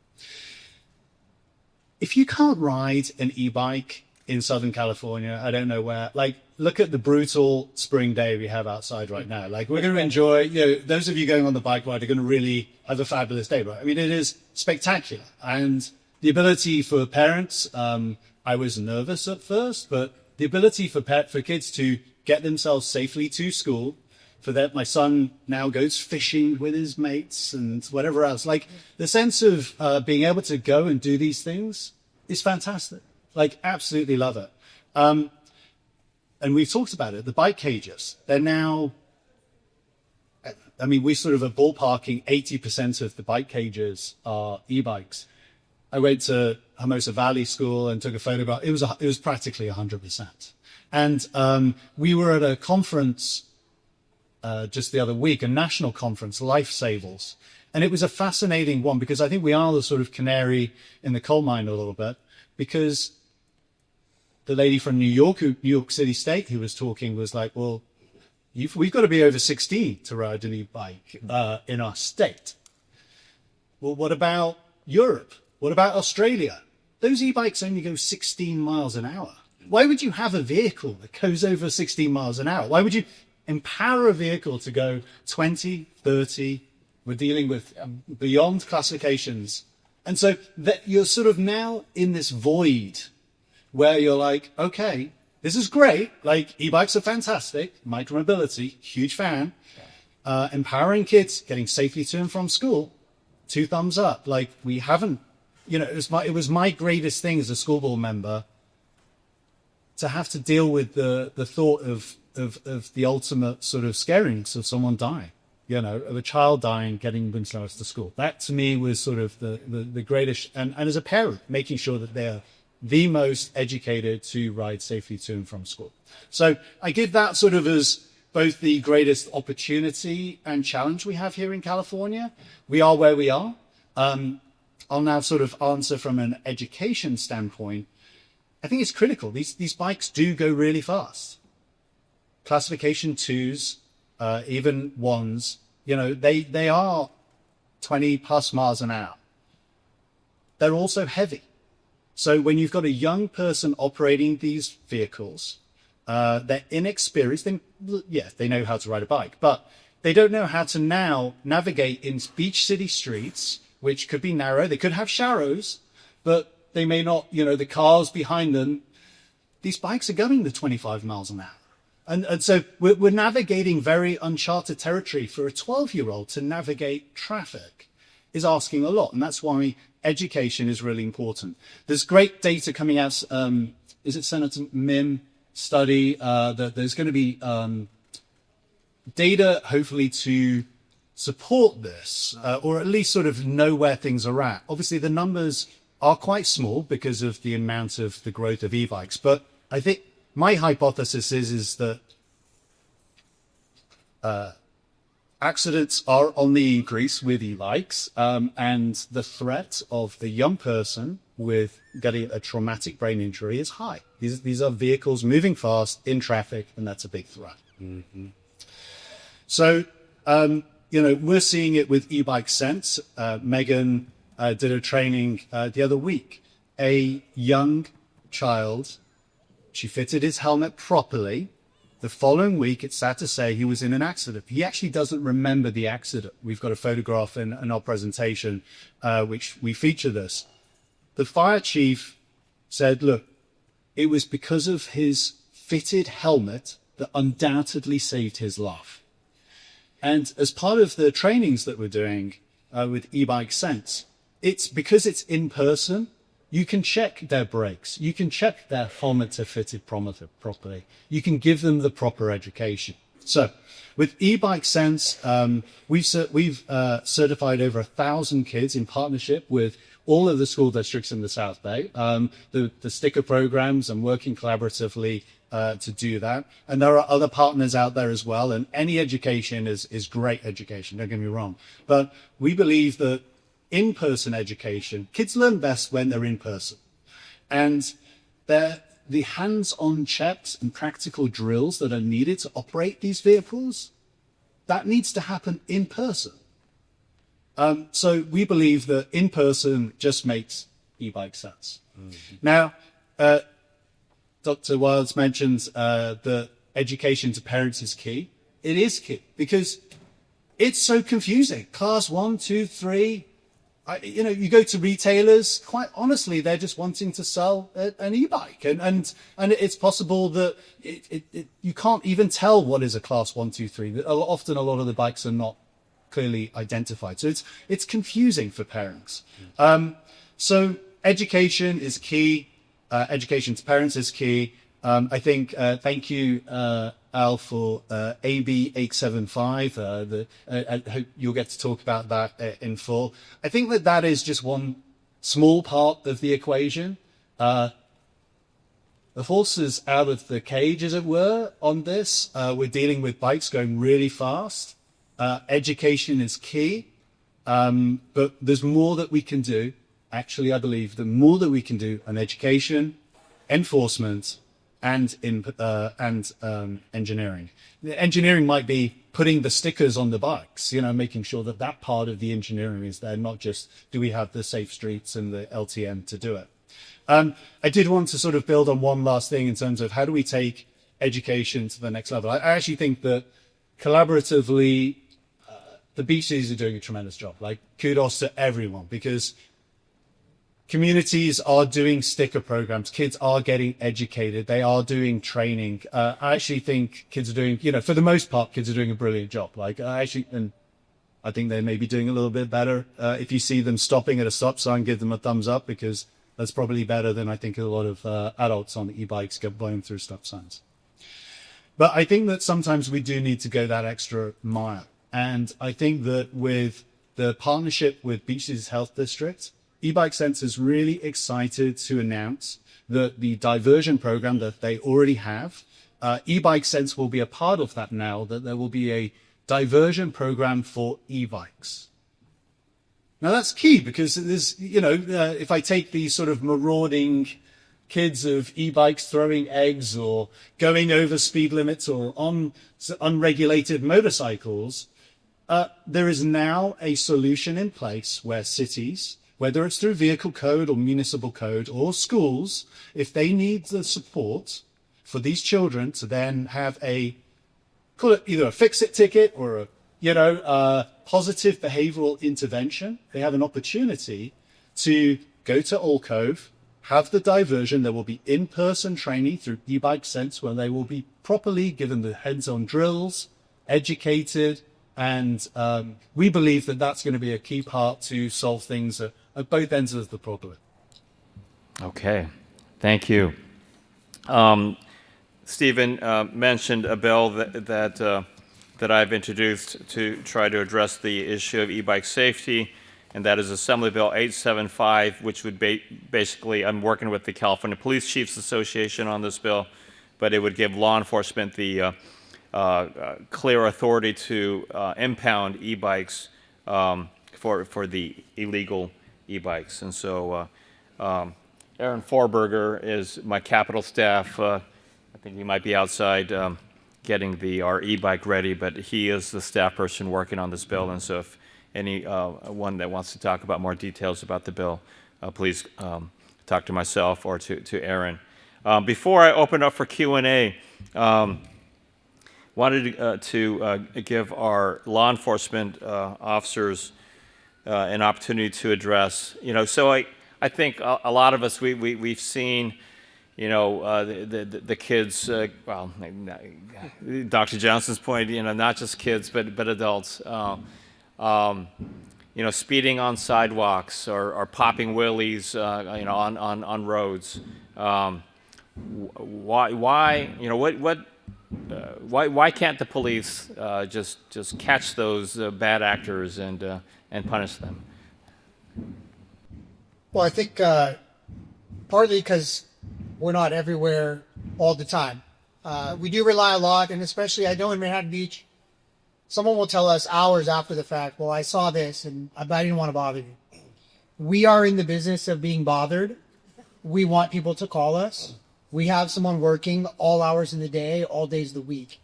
If you can't ride an e-bike in Southern California, I don't know where, look at the brutal spring day we have outside right now. We're going to enjoy, those of you going on the bike ride are going to really have a fabulous day, right? I mean, it is spectacular. And the ability for parents, I was nervous at first, but the ability for kids to get themselves safely to school, for that my son now goes fishing with his mates and whatever else. The sense of being able to go and do these things is fantastic. Absolutely love it. And we've talked about it, the bike cages. They're now, we sort of are ballparking 80% of the bike cages are e-bikes. I went to Hermosa Valley School and took a photograph. It was practically 100%. And we were at a conference just the other week, a national conference, Life Savers. And it was a fascinating one, because I think we are the sort of canary in the coal mine a little bit, because the lady from New York City State who was talking was like, well, we've got to be over 16 to ride an e-bike in our state. Well, what about Europe? What about Australia? Those e-bikes only go 16 miles an hour. Why would you have a vehicle that goes over 16 miles an hour? Why would you empower a vehicle to go 20, 30? We're dealing with beyond classifications. And so that you're sort of now in this void where you're like, okay, this is great. E-bikes are fantastic. Micromobility, huge fan. Empowering kids, getting safely to and from school, 2 thumbs up. We haven't, it was my greatest thing as a school board member to have to deal with the thought of the ultimate sort of scarings of someone dying, of a child dying, getting themselves to school. That to me was sort of the greatest, and as a parent, making sure that they're the most educated to ride safely to and from school. So I give that sort of as both the greatest opportunity and challenge we have here in California. We are where we are. I'll now sort of answer from an education standpoint. I think it's critical. These bikes do go really fast. Classification 2s, even 1s, they are 20 plus miles an hour. They're also heavy. So when you've got a young person operating these vehicles, they're inexperienced. They know how to ride a bike, but they don't know how to now navigate in beach city streets, which could be narrow. They could have shallows, but they may not, the cars behind them. These bikes are going to 25 miles an hour. And so we're navigating very uncharted territory. For a 12-year-old to navigate traffic is asking a lot. And that's why education is really important. There's great data coming out. Is it Senator Mim study that there's going to be data, hopefully, to support this, or at least sort of know where things are at. Obviously, the numbers are quite small because of the amount of the growth of e-bikes. But I think my hypothesis is that accidents are on the increase with e-bikes, and the threat of the young person with getting a traumatic brain injury is high. These are vehicles moving fast in traffic, and that's a big threat. So, we're seeing it with e-bike sense. Megan did a training the other week. A young child, she fitted his helmet properly. The following week, it's sad to say, he was in an accident. He actually doesn't remember the accident. We've got a photograph in our presentation, which we feature this. The fire chief said, look, it was because of his fitted helmet that undoubtedly saved his life. And as part of the trainings that we're doing with e-bike sense, it's because it's in person. You can check their brakes. You can check their helmets are fitted properly. You can give them the proper education. So with e-bike sense, we've certified over 1,000 kids in partnership with all of the school districts in the South Bay. The sticker programs and working collaboratively to do that. And there are other partners out there as well. And any education is great education, don't get me wrong. But we believe that in-person education, kids learn best when they're in person. And the hands-on checks and practical drills that are needed to operate these vehicles, that needs to happen in person. So we believe that in person just makes e-bike sense. Now, Dr. Wilds mentions that education to parents is key. It is key because it's so confusing. Class 1, 2, 3, you go to retailers, quite honestly, they're just wanting to sell an e-bike. And it's possible that you can't even tell what is a class 1, 2, 3. Often a lot of the bikes are not clearly identified. So it's confusing for parents. So education is key. Education to parents is key. I think, thank you, Al, for AB 875. I hope you'll get to talk about that in full. I think that is just one small part of the equation. The horse is out of the cage, as it were, on this. We're dealing with bikes going really fast. Education is key, but there's more that we can do. Actually, I believe the more that we can do on education, enforcement, and engineering. The engineering might be putting the stickers on the bikes, making sure that part of the engineering is there, not just do we have the safe streets and the LTM to do it. I did want to sort of build on one last thing in terms of how do we take education to the next level. I actually think that collaboratively, the beach cities are doing a tremendous job. Like, kudos to everyone, because communities are doing sticker programs. Kids are getting educated. They are doing training. I actually think kids are doing, for the most part, kids are doing a brilliant job. And I think they may be doing a little bit better. If you see them stopping at a stop sign, give them a thumbs up, because that's probably better than I think a lot of adults on e-bikes get blown through stop signs. But I think that sometimes we do need to go that extra mile. And I think that with the partnership with Beach Cities Health District, e-bike sense is really excited to announce that the diversion program that they already have, e-bike sense will be a part of that now, that there will be a diversion program for e-bikes. Now that's key, because there's, if I take these sort of marauding kids of e-bikes throwing eggs or going over speed limits or on unregulated motorcycles, there is now a solution in place where cities, whether it's through vehicle code or municipal code or schools, if they need the support for these children to then have call it either a fix-it ticket or a positive behavioral intervention, they have an opportunity to go to All Cove, have the diversion. There will be in-person training through e-bike sense, where they will be properly given the hands-on drills, educated, and we believe that that's going to be a key part to solve things at both ends of the problem. Okay, thank you. Stephen mentioned a bill that I've introduced to try to address the issue of e-bike safety, and that is Assembly Bill 875, which would basically, I'm working with the California Police Chiefs Association on this bill, but it would give law enforcement the clear authority to impound e-bikes for the illegal e-bikes. And so Aaron Forberger is my Capitol staff. I think he might be outside getting our e-bike ready, but he is the staff person working on this bill. And so if anyone that wants to talk about more details about the bill, please talk to myself or to Aaron. Before I open up for Q&A, wanted to give our law enforcement officers an opportunity to address. So I think a lot of us we've seen, the kids. Well, Dr. Johnson's point, not just kids but adults. Speeding on sidewalks or popping wheelies, on roads. Why can't the police just catch those bad actors and punish them? Well, I think partly because we're not everywhere all the time. We do rely a lot, and especially I know in Manhattan Beach, someone will tell us hours after the fact, well, I saw this and I didn't want to bother you. We are in the business of being bothered. We want people to call us. We have someone working all hours in the day, all days of the week.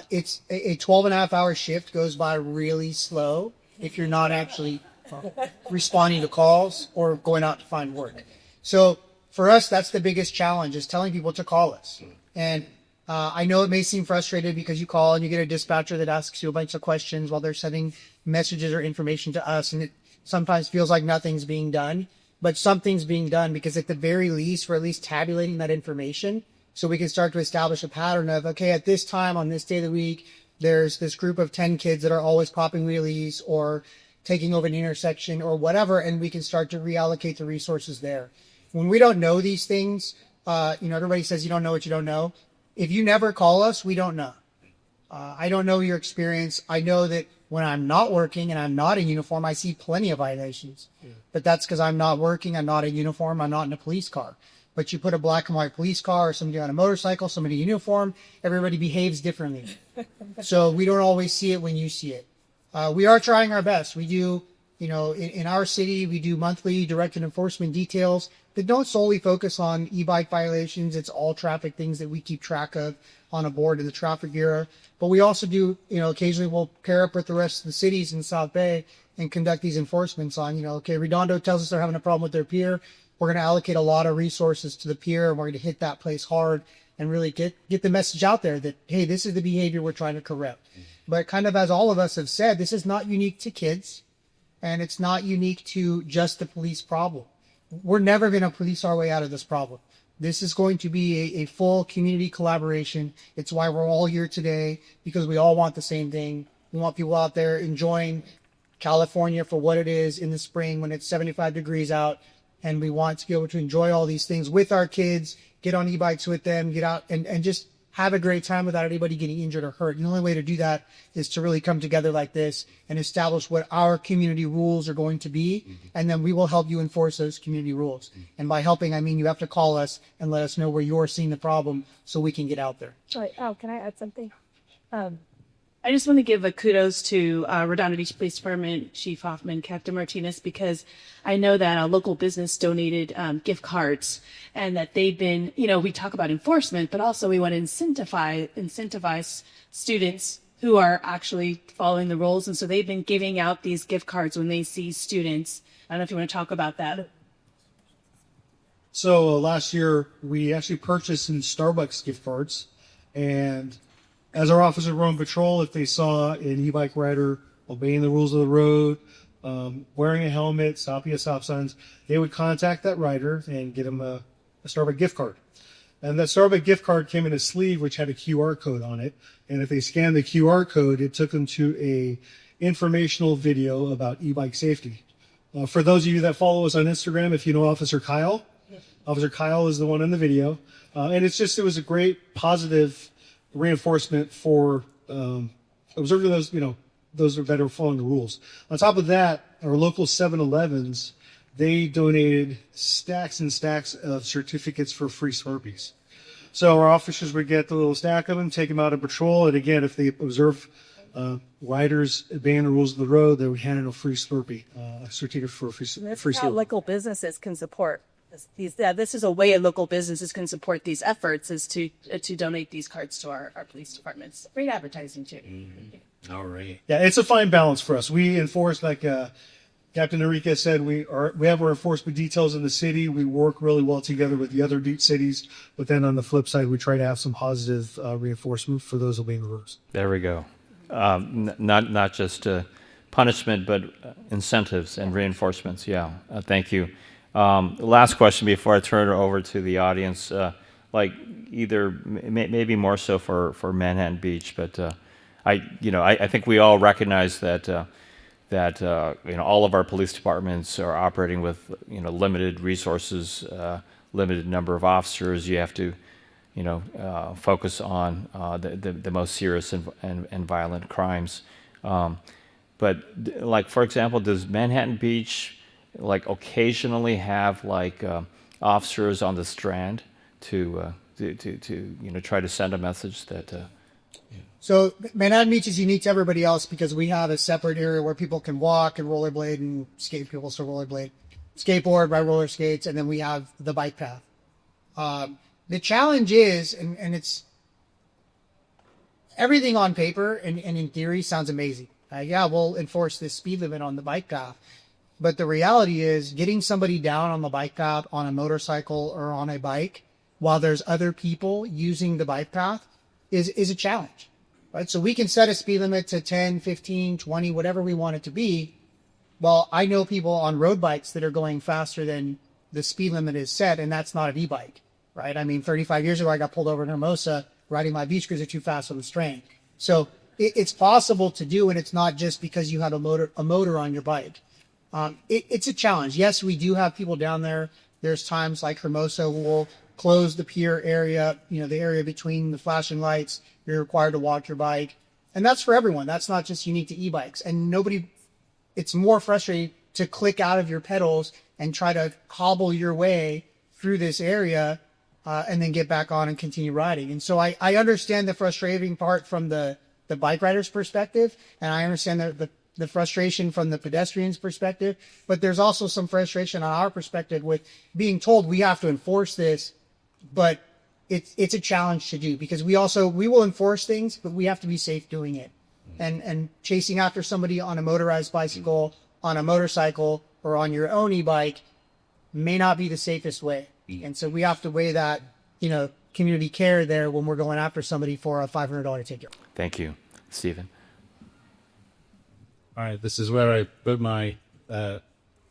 It's a 12.5-hour shift goes by really slow if you're not actually responding to calls or going out to find work. So for us, that's the biggest challenge, is telling people to call us. And I know it may seem frustrated because you call and you get a dispatcher that asks you a bunch of questions while they're sending messages or information to us, and it sometimes feels like nothing's being done. But something's being done, because at the very least, we're at least tabulating that information so we can start to establish a pattern of, okay, at this time on this day of the week, there's this group of 10 kids that are always popping wheelies or taking over an intersection or whatever, and we can start to reallocate the resources there. When we don't know these things, everybody says you don't know what you don't know. If you never call us, we don't know. I don't know your experience. I know that when I'm not working and I'm not in uniform, I see plenty of violations. Yeah. But that's because I'm not working, I'm not in uniform, I'm not in a police car. But you put a black and white police car or somebody on a motorcycle, somebody in uniform, everybody behaves differently. So we don't always see it when you see it. We are trying our best. We do, in our city, we do monthly directed enforcement details that don't solely focus on e-bike violations. It's all traffic things that we keep track of on a board in the traffic bureau. But we also do, occasionally we'll pair up with the rest of the cities in South Bay and conduct these enforcements on, Redondo tells us they're having a problem with their pier. We're going to allocate a lot of resources to the pier, and we're going to hit that place hard and really get the message out there that, hey, this is the behavior we're trying to correct. Mm-hmm. But kind of as all of us have said, this is not unique to kids, and it's not unique to just the police problem. We're never going to police our way out of this problem. This is going to be a full community collaboration. It's why we're all here today, because we all want the same thing. We want people out there enjoying California for what it is in the spring when it's 75 degrees out. And we want to be able to enjoy all these things with our kids, get on e-bikes with them, get out and just have a great time without anybody getting injured or hurt. And the only way to do that is to really come together like this and establish what our community rules are going to be. Mm-hmm. And then we will help you enforce those community rules. Mm-hmm. And by helping, I mean you have to call us and let us know where you're seeing the problem so we can get out there. Sorry. Oh, can I add something? I just want to give a kudos to Redondo Beach Police Department, Chief Hoffman, Captain Martinez, because I know that a local business donated gift cards, and that they've been, we talk about enforcement, but also we want to incentivize students who are actually following the rules. And so they've been giving out these gift cards when they see students. I don't know if you want to talk about that. So last year, we actually purchased some Starbucks gift cards, and as our officers were on patrol, if they saw an e-bike rider obeying the rules of the road, wearing a helmet, stopping at stop signs, they would contact that rider and get him a Starbucks gift card. And that Starbucks gift card came in a sleeve which had a QR code on it. And if they scanned the QR code, it took them to a informational video about e-bike safety. For those of you that follow us on Instagram, if you know Officer Kyle, Officer Kyle is the one in the video. And it was a great positive reinforcement for observing those, those that are following the rules. On top of that, our local 7-Elevens, they donated stacks and stacks of certificates for free Slurpees. So our officers would get the little stack of them, take them out on patrol, and again, if they observe riders obeying the rules of the road, they would hand in a free Slurpee, a certificate for a free That's free how Slurpee. local businesses can support these. This is a way local businesses can support these efforts, is to donate these cards to our police departments. Great advertising too. All right. Yeah, it's a fine balance for us. We enforce, like Captain Enriquez said, we have our enforcement details in the city. We work really well together with the other cities, but then on the flip side, we try to have some positive reinforcement for those obeying the rules. There we go. Not just punishment, but incentives and reinforcements. Yeah, thank you. Last question before I turn it over to the audience, like either maybe more so for Manhattan Beach, but I think we all recognize that all of our police departments are operating with limited resources, limited number of officers. You have to focus on the most serious and violent crimes. But like, for example, does Manhattan Beach like occasionally have like officers on the Strand to try to send a message that So Manhattan Beach is unique to everybody else because we have a separate area where people can walk and rollerblade and skate. People still rollerblade, skateboard, ride roller skates, and then we have the bike path. The challenge is, and it's everything on paper and in theory sounds amazing. Yeah, we'll enforce this speed limit on the bike path. But the reality is getting somebody down on the bike path on a motorcycle or on a bike while there's other people using the bike path is a challenge, right? So we can set a speed limit to 10, 15, 20, whatever we want it to be. Well, I know people on road bikes that are going faster than the speed limit is set, and that's not an e-bike, right? I mean, 35 years ago, I got pulled over in Hermosa riding my beach cruiser too fast on the Strand. So it's possible to do, and it's not just because you had a motor on your bike. It's a challenge. Yes, we do have people down there. There's times like Hermosa we'll close the pier area, the area between the flashing lights. You're required to walk your bike. And that's for everyone. That's not just unique to e-bikes. And it's more frustrating to click out of your pedals and try to hobble your way through this area and then get back on and continue riding. And so I understand the frustrating part from the bike rider's perspective, and I understand the frustration from the pedestrian's perspective, but there's also some frustration on our perspective with being told we have to enforce this, but it's a challenge to do because we will enforce things, but we have to be safe doing it. And chasing after somebody on a motorized bicycle, on a motorcycle, or on your own e-bike may not be the safest way. And so we have to weigh that, community care there when we're going after somebody for a $500 ticket. Thank you, Stephen. All right, this is where I put my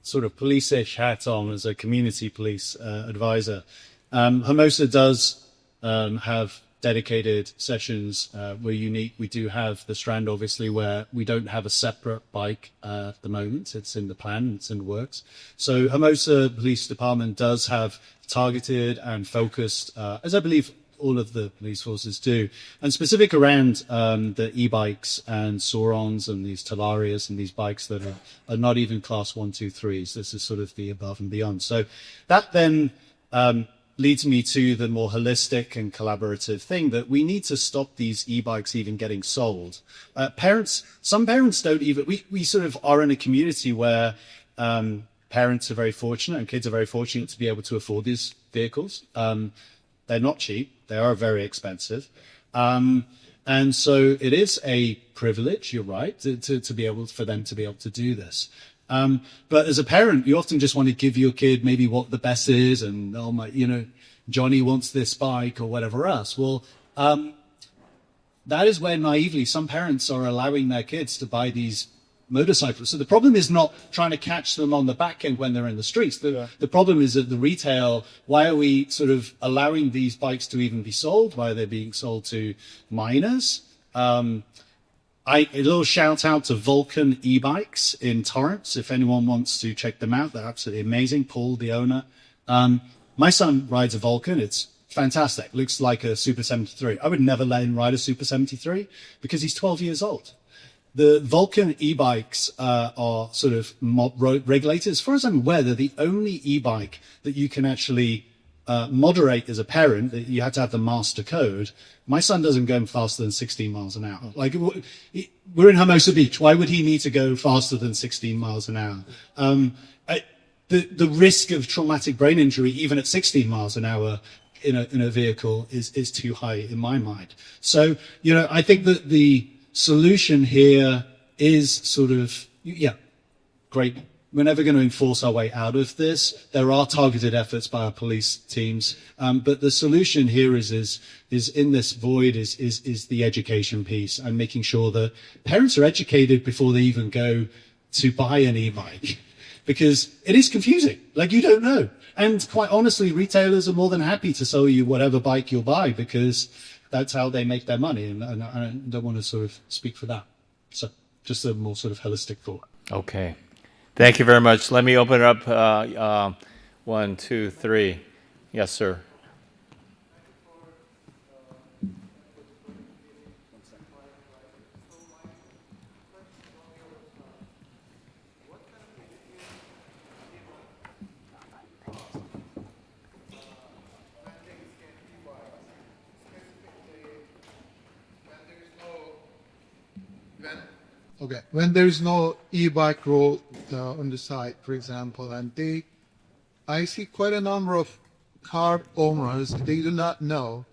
sort of police-ish hat on as a community police advisor. Hermosa does have dedicated sessions. We're unique. We do have the Strand, obviously, where we don't have a separate bike at the moment. It's in the plan. It's in the works. So Hermosa Police Department does have targeted and focused, as I believe all of the police forces do, and specific around the e-bikes and Saurons and these Talarias and these bikes that are not even class 1, 2, 3s. This is sort of the above and beyond. So that then leads me to the more holistic and collaborative thing that we need to stop these e-bikes even getting sold. Some parents don't even, we sort of are in a community where parents are very fortunate and kids are very fortunate to be able to afford these vehicles. They're not cheap. They are very expensive. And so it is a privilege, you're right, to be able, for them to be able to do this. But as a parent, you often just want to give your kid maybe what the best is and, oh my, Johnny wants this bike or whatever else. Well, that is where naively some parents are allowing their kids to buy these motorcycles. So the problem is not trying to catch them on the back end when they're in the streets. The problem is at the retail. Why are we sort of allowing these bikes to even be sold? Why are they being sold to minors? A little shout out to Vulcan e-bikes in Torrance. If anyone wants to check them out, they're absolutely amazing. Paul, the owner. My son rides a Vulcan. It's fantastic. Looks like a Super 73. I would never let him ride a Super 73 because he's 12 years old. The Vulcan e-bikes are sort of regulated. As far as I'm aware, they're the only e-bike that you can actually moderate as a parent that you had to have the master code. My son doesn't go faster than 16 miles an hour. Like, we're in Hermosa Beach. Why would he need to go faster than 16 miles an hour? The risk of traumatic brain injury, even at 16 miles an hour in a vehicle, is too high in my mind. So, I think that the solution here is sort of, great. We're never going to enforce our way out of this. There are targeted efforts by our police teams, but the solution here is in this void is the education piece and making sure that parents are educated before they even go to buy an e-bike, because it is confusing. Like, you don't know. And quite honestly, retailers are more than happy to sell you whatever bike you'll buy, because that's how they make their money. And I don't want to sort of speak for that. So just a more sort of holistic thought. Okay. Thank you very much. Let me open it up. 1, 2, 3. Yes, sir. Okay, when there is no e-bike road on the side, for example, and I see quite a number of car owners, they do not know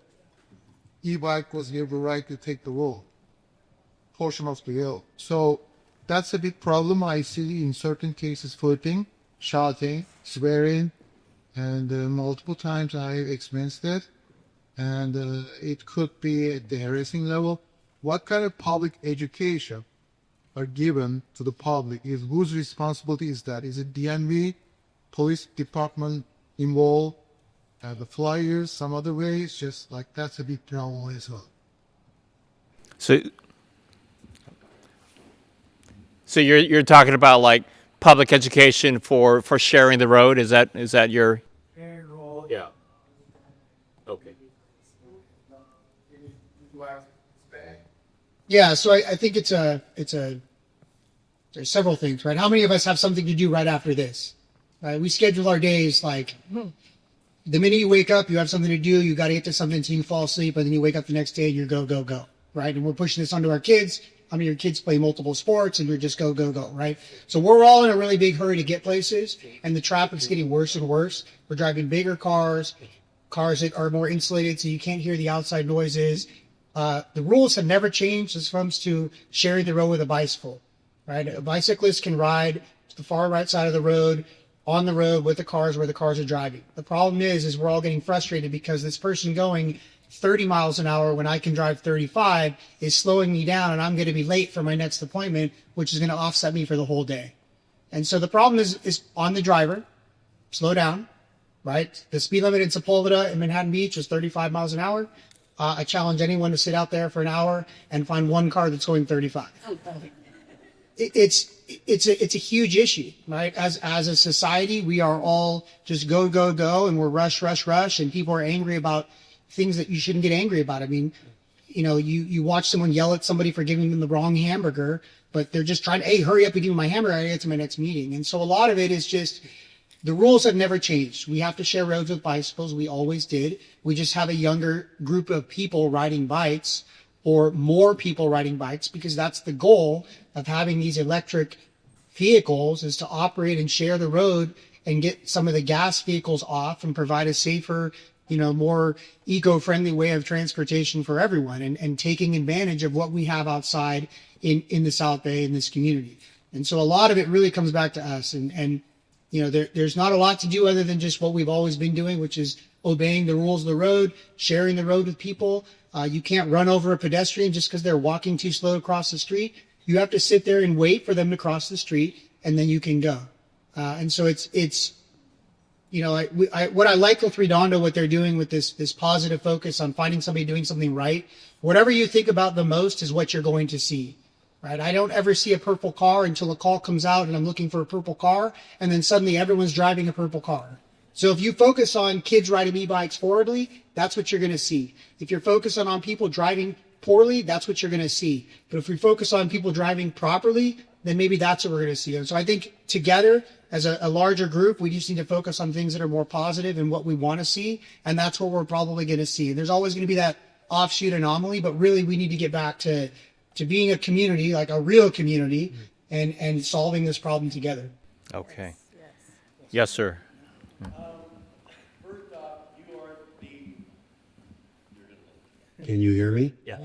e-bike was give the right to take the road, portion of the road. So that's a big problem I see in certain cases: flipping, shouting, swearing, and multiple times I experienced that. And it could be at the harassing level. What kind of public education are given to the public? Whose responsibility is that? Is it DMV, police department involved, the flyers, some other ways? Just like, that's a big problem as well. So you're talking about like public education for sharing the road? Is that your? Yeah. Okay. Yeah, so I think there's several things, right? How many of us have something to do right after this? Right? We schedule our days like, the minute you wake up, you have something to do, you got to get to something until you fall asleep, and then you wake up the next day and you're go, right? And we're pushing this onto our kids. I mean, your kids play multiple sports and you're just go, right? So we're all in a really big hurry to get places, and the traffic's getting worse and worse. We're driving bigger cars that are more insulated so you can't hear the outside noises. The rules have never changed as it comes to sharing the road with a bicycle, right? A bicyclist can ride to the far right side of the road, on the road with the cars where the cars are driving. The problem is we're all getting frustrated because this person going 30 miles an hour when I can drive 35 is slowing me down, and I'm going to be late for my next appointment, which is going to offset me for the whole day. And so the problem is on the driver. Slow down, right? The speed limit in Sepulveda in Manhattan Beach is 35 miles an hour. I challenge anyone to sit out there for an hour and find one car that's going 35. It's a huge issue, right? As a society, we are all just go, and we're rush, and people are angry about things that you shouldn't get angry about. I mean, you watch someone yell at somebody for giving them the wrong hamburger, but they're just trying to, hey, hurry up and give me my hamburger, I gotta get to my next meeting. And so a lot of it is just, the rules have never changed. We have to share roads with bicycles. We always did. We just have a younger group of people riding bikes, or more people riding bikes, because that's the goal of having these electric vehicles, is to operate and share the road and get some of the gas vehicles off and provide a safer, more eco-friendly way of transportation for everyone, and taking advantage of what we have outside in the South Bay, in this community. And so a lot of it really comes back to us. And there's not a lot to do other than just what we've always been doing, which is obeying the rules of the road, sharing the road with people. You can't run over a pedestrian just because they're walking too slow across the street. You have to sit there and wait for them to cross the street, and then you can go. And so what I like with Redondo, what they're doing with this positive focus on finding somebody doing something right. Whatever you think about the most is what you're going to see. Right? I don't ever see a purple car until a call comes out and I'm looking for a purple car, and then suddenly everyone's driving a purple car. So if you focus on kids riding e-bikes horribly, that's what you're going to see. If you're focused on people driving poorly, that's what you're going to see. But if we focus on people driving properly, then maybe that's what we're going to see. And so I think together as a larger group, we just need to focus on things that are more positive and what we want to see. And that's what we're probably going to see. There's always going to be that offshoot anomaly, but really we need to get back to being a community, like a real community, and solving this problem together. Okay. Yes, sir. Can you hear me? Yeah.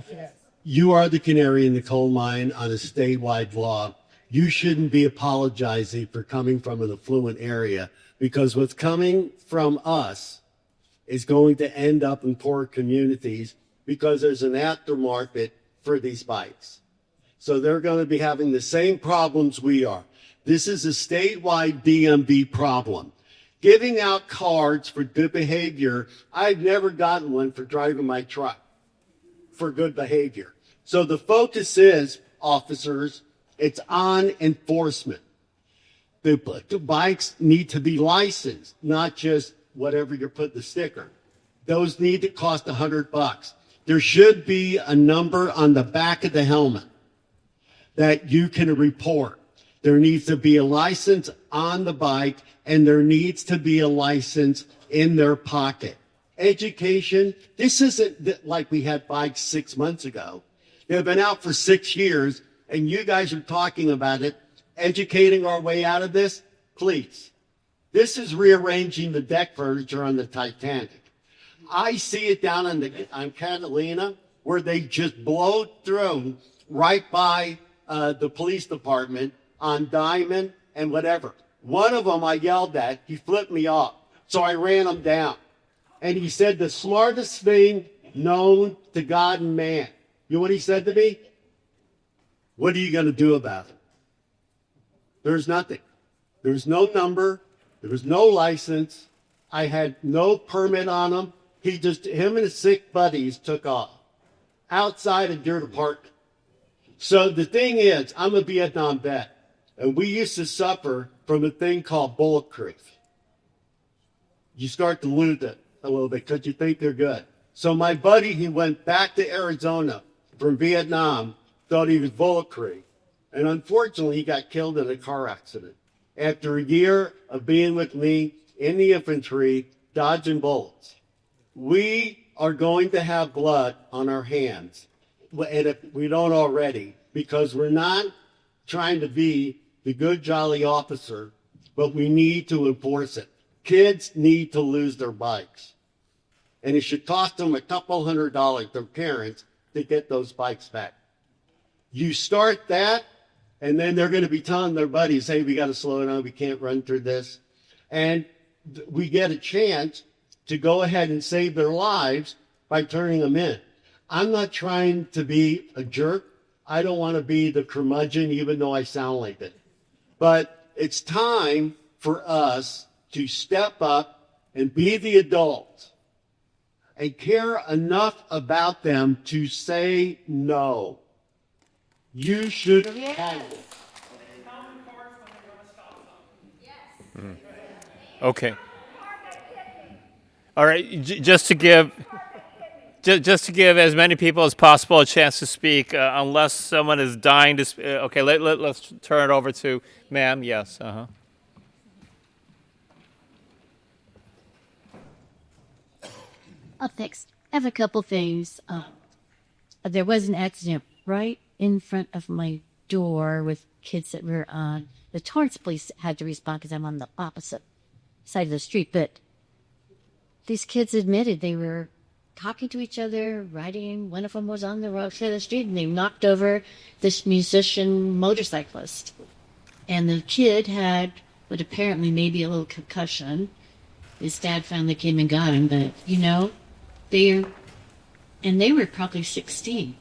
You are the canary in the coal mine on a statewide law. You shouldn't be apologizing for coming from an affluent area, because what's coming from us is going to end up in poor communities because there's an aftermarket for these bikes. So they're going to be having the same problems we are. This is a statewide DMV problem. Giving out cards for good behavior, I've never gotten one for driving my truck for good behavior. So the focus is, officers, it's on enforcement. The bikes need to be licensed, not just whatever you put the sticker. Those need to cost $100. There should be a number on the back of the helmet that you can report. There needs to be a license on the bike, and there needs to be a license in their pocket. Education, this isn't like we had bikes 6 months ago. They've been out for 6 years, and you guys are talking about it, educating our way out of this. Please. This is rearranging the deck furniture on the Titanic. I see it down on Catalina, where they just blow through right by the police department on Diamond and whatever. One of them I yelled at, he flipped me off, so I ran him down. And he said the smartest thing known to God and man. You know what he said to me? What are you going to do about it? There's nothing. There's no number. There was no license. I had no permit on him. Him and his 6 buddies took off outside of Deer Park. So the thing is, I'm a Vietnam vet, and we used to suffer from a thing called bulletproof. You start to lose it a little bit because you think they're good. So my buddy, he went back to Arizona from Vietnam, thought he was bulletproof. And unfortunately, he got killed in a car accident. After a year of being with me in the infantry, dodging bullets. We are going to have blood on our hands, and if we don't already, because we're not trying to be the good, jolly officer, but we need to enforce it. Kids need to lose their bikes. And it should cost them a couple $100, their parents, to get those bikes back. You start that, and then they're going to be telling their buddies, hey, we got to slow down, we can't run through this. And we get a chance to go ahead and save their lives by turning them in. I'm not trying to be a jerk. I don't want to be the curmudgeon, even though I sound like it. But it's time for us to step up and be the adults and care enough about them to say no. You should handle it. Okay. All right. Just to give as many people as possible a chance to speak, unless someone is dying to speak. Okay. Let's turn it over to ma'am. Yes. I'll fix. I have a couple things. There was an accident right in front of my door with kids that were on. The Torrance police had to respond because I'm on the opposite side of the street. But these kids admitted they were talking to each other, riding. One of them was on the road side of the street, and they knocked over this musician motorcyclist. And the kid had what apparently maybe a little concussion. His dad finally came and got him, but they were probably 16.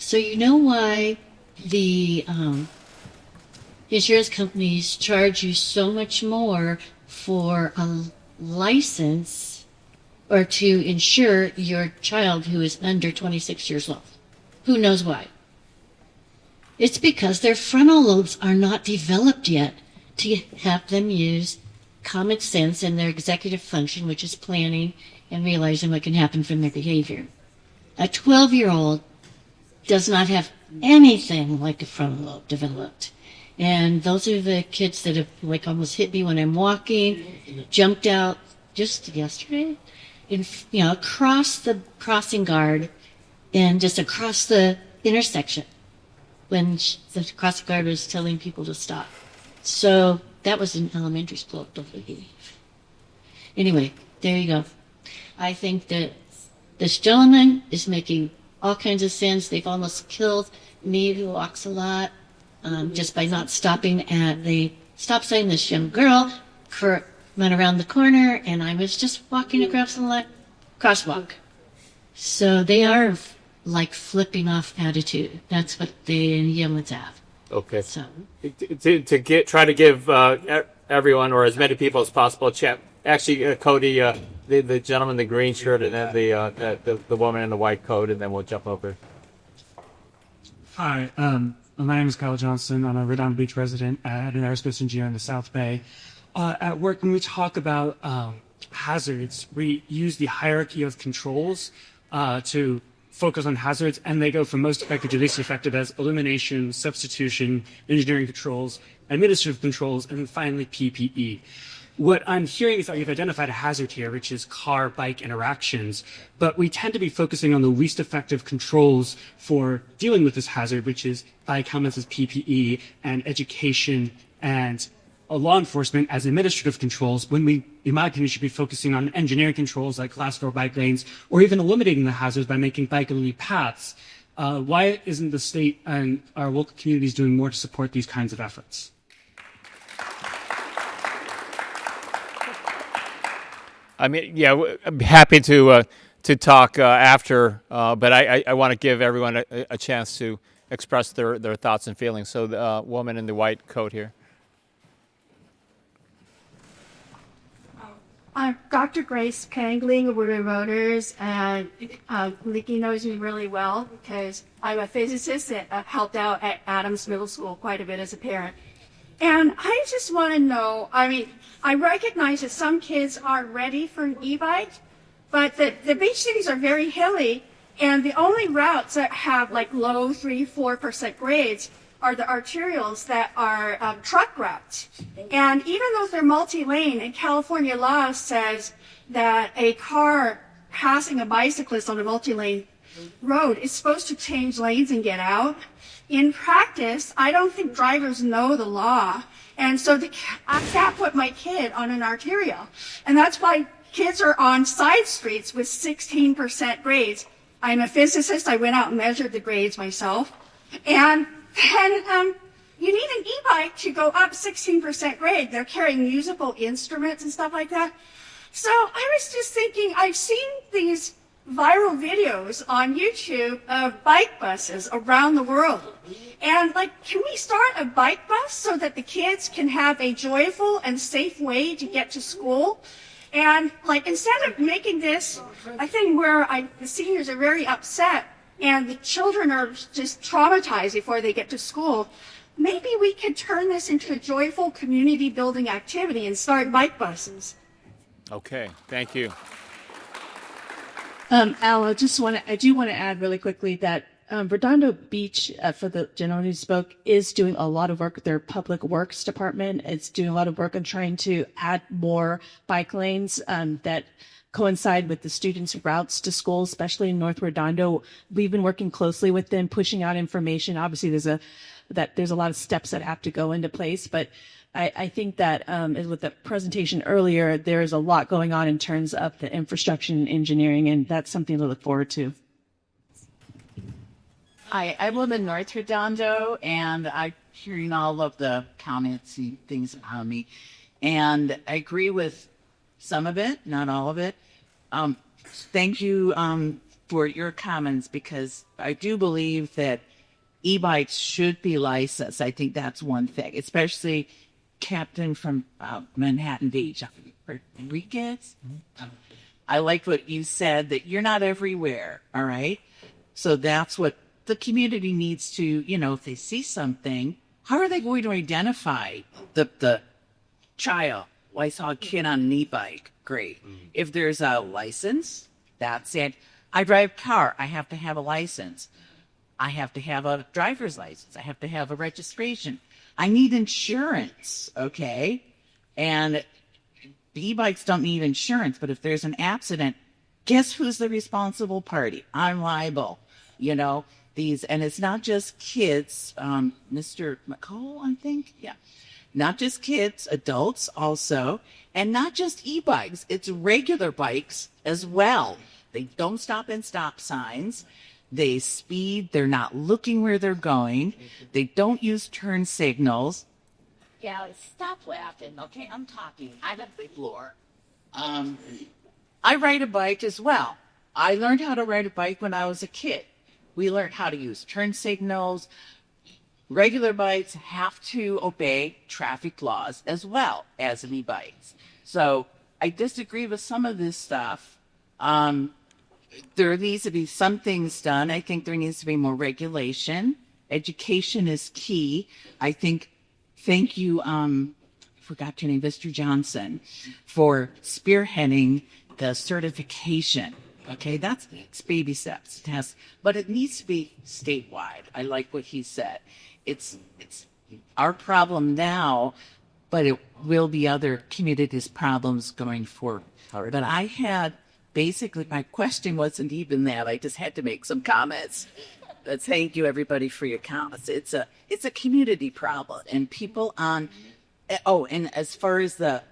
So you know why the insurance companies charge you so much more for a license or to insure your child who is under 26 years old? Who knows why? It's because their frontal lobes are not developed yet to have them use common sense and their executive function, which is planning and realizing what can happen from their behavior. A 12-year-old does not have anything like a frontal lobe developed. And those are the kids that have like almost hit me when I'm walking, jumped out just yesterday, across the crossing guard and just across the intersection when the crossing guard was telling people to stop. So that was in elementary school, I believe. Anyway, there you go. I think that this gentleman is making all kinds of sense. They've almost killed me, who walks a lot, just by not stopping at the stop sign. This young girl went around the corner, and I was just walking across the crosswalk. So they are like flipping off attitude. That's what the humans have. Okay. So Try to give everyone or as many people as possible a chance. Actually, Cody, the gentleman in the green shirt, and then the woman in the white coat, and then we'll jump over. Hi, my name is Kyle Johnson. I'm a Redondo Beach resident at an aerospace engineer in the South Bay. At work, when we talk about hazards, we use the hierarchy of controls to focus on hazards, and they go from most effective to least effective as elimination, substitution, engineering controls, administrative controls, and finally PPE. What I'm hearing is that you've identified a hazard here, which is car-bike interactions, but we tend to be focusing on the least effective controls for dealing with this hazard, which is bike helmets as PPE and education and law enforcement as administrative controls, when we, in my opinion, should be focusing on engineering controls like class 4 bike lanes, or even eliminating the hazards by making bike-only paths. Why isn't the state and our local communities doing more to support these kinds of efforts? I mean, yeah, I'm happy to talk after, but I want to give everyone a chance to express their thoughts and feelings. So the woman in the white coat here. I'm Dr. Grace Kangling with the Voters, and Nikki knows me really well because I'm a physicist that helped out at Adams Middle School quite a bit as a parent. And I just want to know, I mean, I recognize that some kids aren't ready for an e-bike, but the beach cities are very hilly, and the only routes that have like low 3-4% grades are the arterials that are truck routes. And even though they're multi-lane, and California law says that a car passing a bicyclist on a multi-lane road is supposed to change lanes and get out, in practice, I don't think drivers know the law. And so I can't put my kid on an arterial. And that's why kids are on side streets with 16% grades. I'm a physicist. I went out and measured the grades myself. And then you need an e-bike to go up 16% grade. They're carrying musical instruments and stuff like that. So I was just thinking, I've seen these viral videos on YouTube of bike buses around the world. And can we start a bike bus so that the kids can have a joyful and safe way to get to school? And instead of making this a thing where the seniors are very upset and the children are just traumatized before they get to school, maybe we could turn this into a joyful community building activity and start bike buses. Okay, thank you. Al, I do want to add really quickly that Redondo Beach, for the gentleman who spoke, is doing a lot of work. Their public works department is doing a lot of work on trying to add more bike lanes that coincide with the students' routes to school, especially in North Redondo. We've been working closely with them, pushing out information. Obviously, there's a lot of steps that have to go into place, but I think that as with the presentation earlier, there is a lot going on in terms of the infrastructure and engineering, and that's something to look forward to. Hi, I live in North Redondo, and I'm hearing all of the comments and things about me, and I agree with some of it, not all of it. Thank you for your comments, because I do believe that e-bikes should be licensed. I think that's one thing, especially Captain from Manhattan Beach, Enriquez. I like what you said, that you're not everywhere, all right? So that's what the community needs to, if they see something, how are they going to identify the child? Well, I saw a kid on an e-bike. Great. If there's a license, that's it. I drive a car. I have to have a license. I have to have a driver's license. I have to have a registration. I need insurance, okay? And the e-bikes don't need insurance, but if there's an accident, guess who's the responsible party? I'm liable, you know? And it's not just kids, Mr. McCall, I think, yeah. Not just kids, adults also, and not just e-bikes, it's regular bikes as well. They don't stop in stop signs. They speed. They're not looking where they're going. They don't use turn signals. Yeah, stop laughing, okay? I'm talking. I'm a big lore. I ride a bike as well. I learned how to ride a bike when I was a kid. We learned how to use turn signals. Regular bikes have to obey traffic laws as well as e-bikes. So I disagree with some of this stuff. There needs to be some things done. I think there needs to be more regulation. Education is key. I think, thank you, I forgot your name, Mr. Johnson, for spearheading the certification. Okay, it's baby steps, test, but it needs to be statewide. I like what he said. It's our problem now, but it will be other communities' problems going forward. But I had, basically, my question wasn't even that. I just had to make some comments. But thank you, everybody, for your comments. It's a community problem, and people on. Oh, and as far as the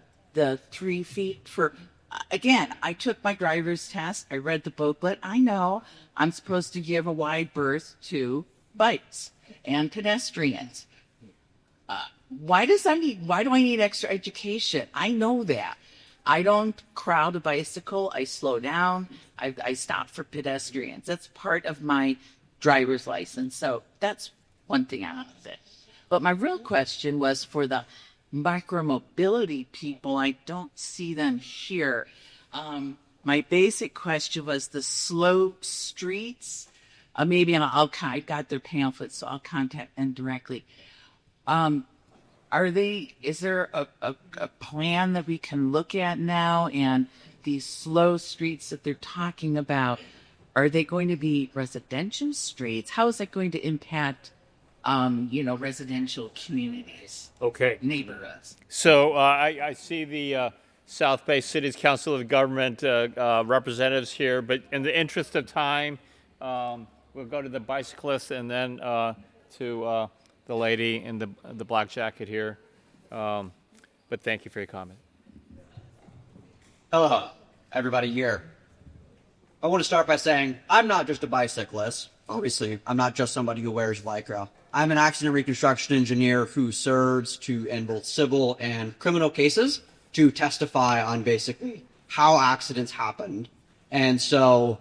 3 feet for. Again, I took my driver's test. I read the booklet. I know I'm supposed to give a wide berth to bikes and pedestrians. Why do I need extra education? I know that. I don't crowd a bicycle. I slow down. I stop for pedestrians. That's part of my driver's license. So that's one thing out of it. But my real question was for the micromobility people. I don't see them here. My basic question was the slope streets. Maybe I got their pamphlets, so I'll contact them directly. Is there a plan that we can look at now? And these slow streets that they're talking about, are they going to be residential streets? How is that going to impact residential communities? Okay. Neighborhoods. So I see the South Bay City's Council of Government representatives here, but in the interest of time, we'll go to the bicyclist and then to the lady in the black jacket here. But thank you for your comment. Hello, everybody here. I want to start by saying I'm not just a bicyclist. Obviously, I'm not just somebody who wears Lycra. I'm an accident reconstruction engineer who serves in both civil and criminal cases to testify on basically how accidents happened. And so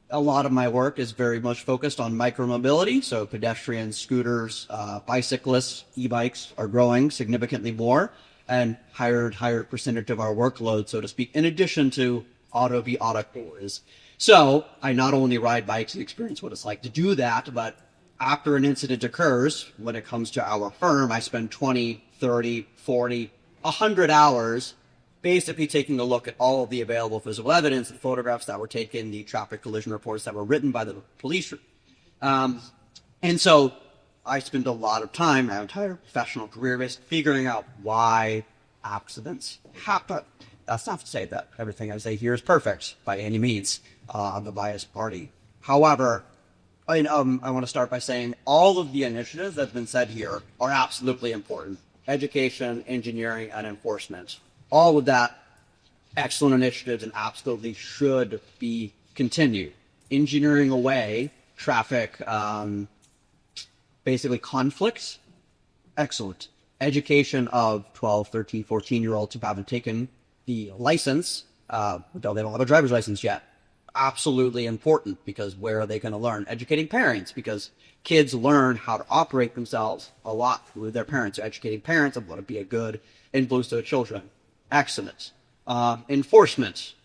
a lot of my work is very much focused on micromobility. So pedestrians, scooters, bicyclists, e-bikes are growing significantly more and higher percentage of our workload, so to speak, in addition to auto cores. So I not only ride bikes and experience what it's like to do that, but after an incident occurs, when it comes to our firm, I spend 20, 30, 40, 100 hours basically taking a look at all of the available physical evidence, the photographs that were taken, the traffic collision reports that were written by the police. And so I spend a lot of time, my entire professional career, basically figuring out why accidents happen. That's not to say that everything I say here is perfect by any means. I'm the biased party. However, I want to start by saying all of the initiatives that have been said here are absolutely important. Education, engineering, and enforcement. All of that, excellent initiatives and absolutely should be continued. Engineering away traffic, basically conflicts, excellent. Education of 12, 13, 14-year-olds who haven't taken the license, they don't have a driver's license yet. Absolutely important, because where are they going to learn? Educating parents, because kids learn how to operate themselves a lot with their parents. So educating parents on what to be a good influence to their children. Excellent. Enforcement,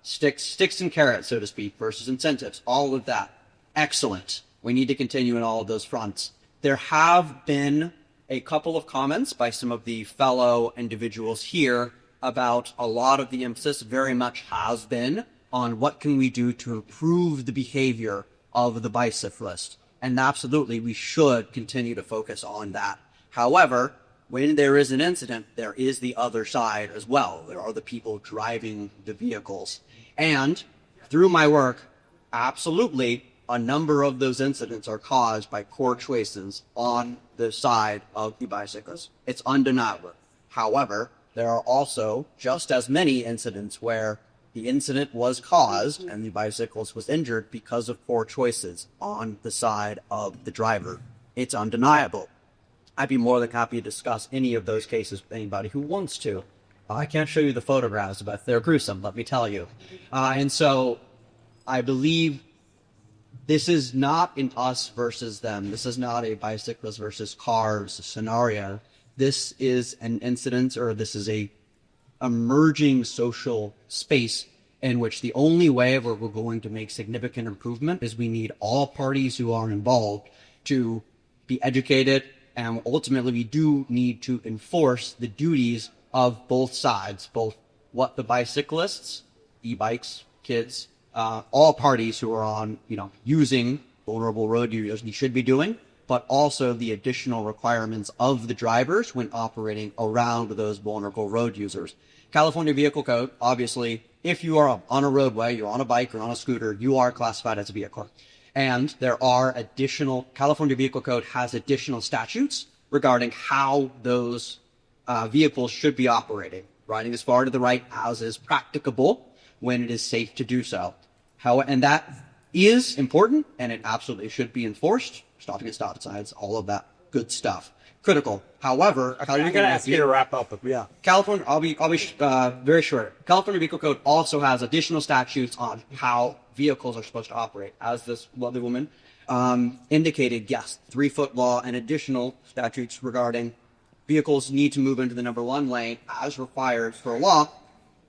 sticks and carrots, so to speak, versus incentives. All of that. Excellent. We need to continue in all of those fronts. There have been a couple of comments by some of the fellow individuals here about a lot of the emphasis very much has been on what can we do to improve the behavior of the bicyclist. And absolutely, we should continue to focus on that. However, when there is an incident, there is the other side as well. There are the people driving the vehicles. And through my work, absolutely, a number of those incidents are caused by poor choices on the side of the bicyclists. It's undeniable. However, there are also just as many incidents where the incident was caused and the bicyclist was injured because of poor choices on the side of the driver. It's undeniable. I'd be more than happy to discuss any of those cases with anybody who wants to. I can't show you the photographs, but they're gruesome, let me tell you. And so I believe this is not an us versus them. This is not a bicyclist versus cars scenario. This is an incident, or this is a emerging social space in which the only way where we're going to make significant improvement is we need all parties who are involved to be educated, and ultimately we do need to enforce the duties of both sides, both what the bicyclists, e-bikes, kids, all parties who are on, using vulnerable road users should be doing, but also the additional requirements of the drivers when operating around those vulnerable road users. California Vehicle Code, obviously, if you are on a roadway, you're on a bike or on a scooter, you are classified as a vehicle. And there are California Vehicle Code has additional statutes regarding how those vehicles should be operating, riding as far to the right as is practicable when it is safe to do so. And that is important, and it absolutely should be enforced. Stopping at stop signs, all of that good stuff. Critical. However, I'm going to ask you to wrap up. Yeah, California. I'll be very short. California Vehicle Code also has additional statutes on how vehicles are supposed to operate. As this lovely woman indicated, yes, 3-foot law and additional statutes regarding vehicles need to move into the number 1 lane as required for law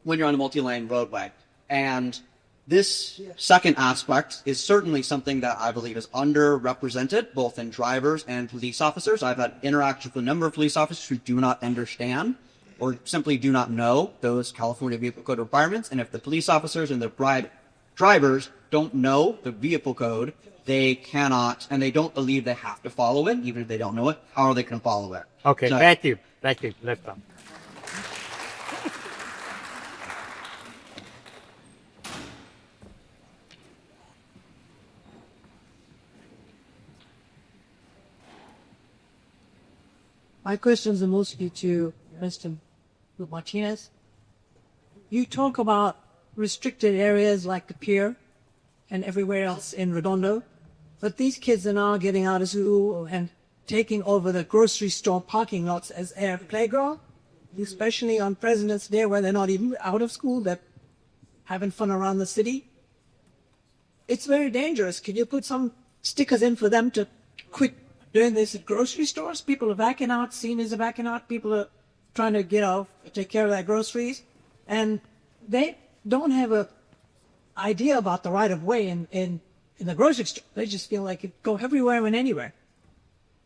when you're on a multi-lane roadway. And this second aspect is certainly something that I believe is underrepresented, both in drivers and police officers. I've had interactions with a number of police officers who do not understand or simply do not know those California Vehicle Code requirements. And if the police officers and the drivers don't know the vehicle code, they cannot, and they don't believe they have to follow it, even if they don't know it. How are they going to follow it? Okay, So, thank you. Thank you. Let's stop. My questions are mostly to Mr. Martinez. You talk about restricted areas like the pier and everywhere else in Redondo, but these kids are now getting out of school and taking over the grocery store parking lots as their playground, especially on President's Day where they're not even out of school, they're having fun around the city. It's very dangerous. Can you put some stickers in for them to quit doing this at grocery stores? People are backing out, seniors are backing out, people are trying to, take care of their groceries, and they don't have a idea about the right of way in the grocery store. They just feel like it go everywhere and anywhere.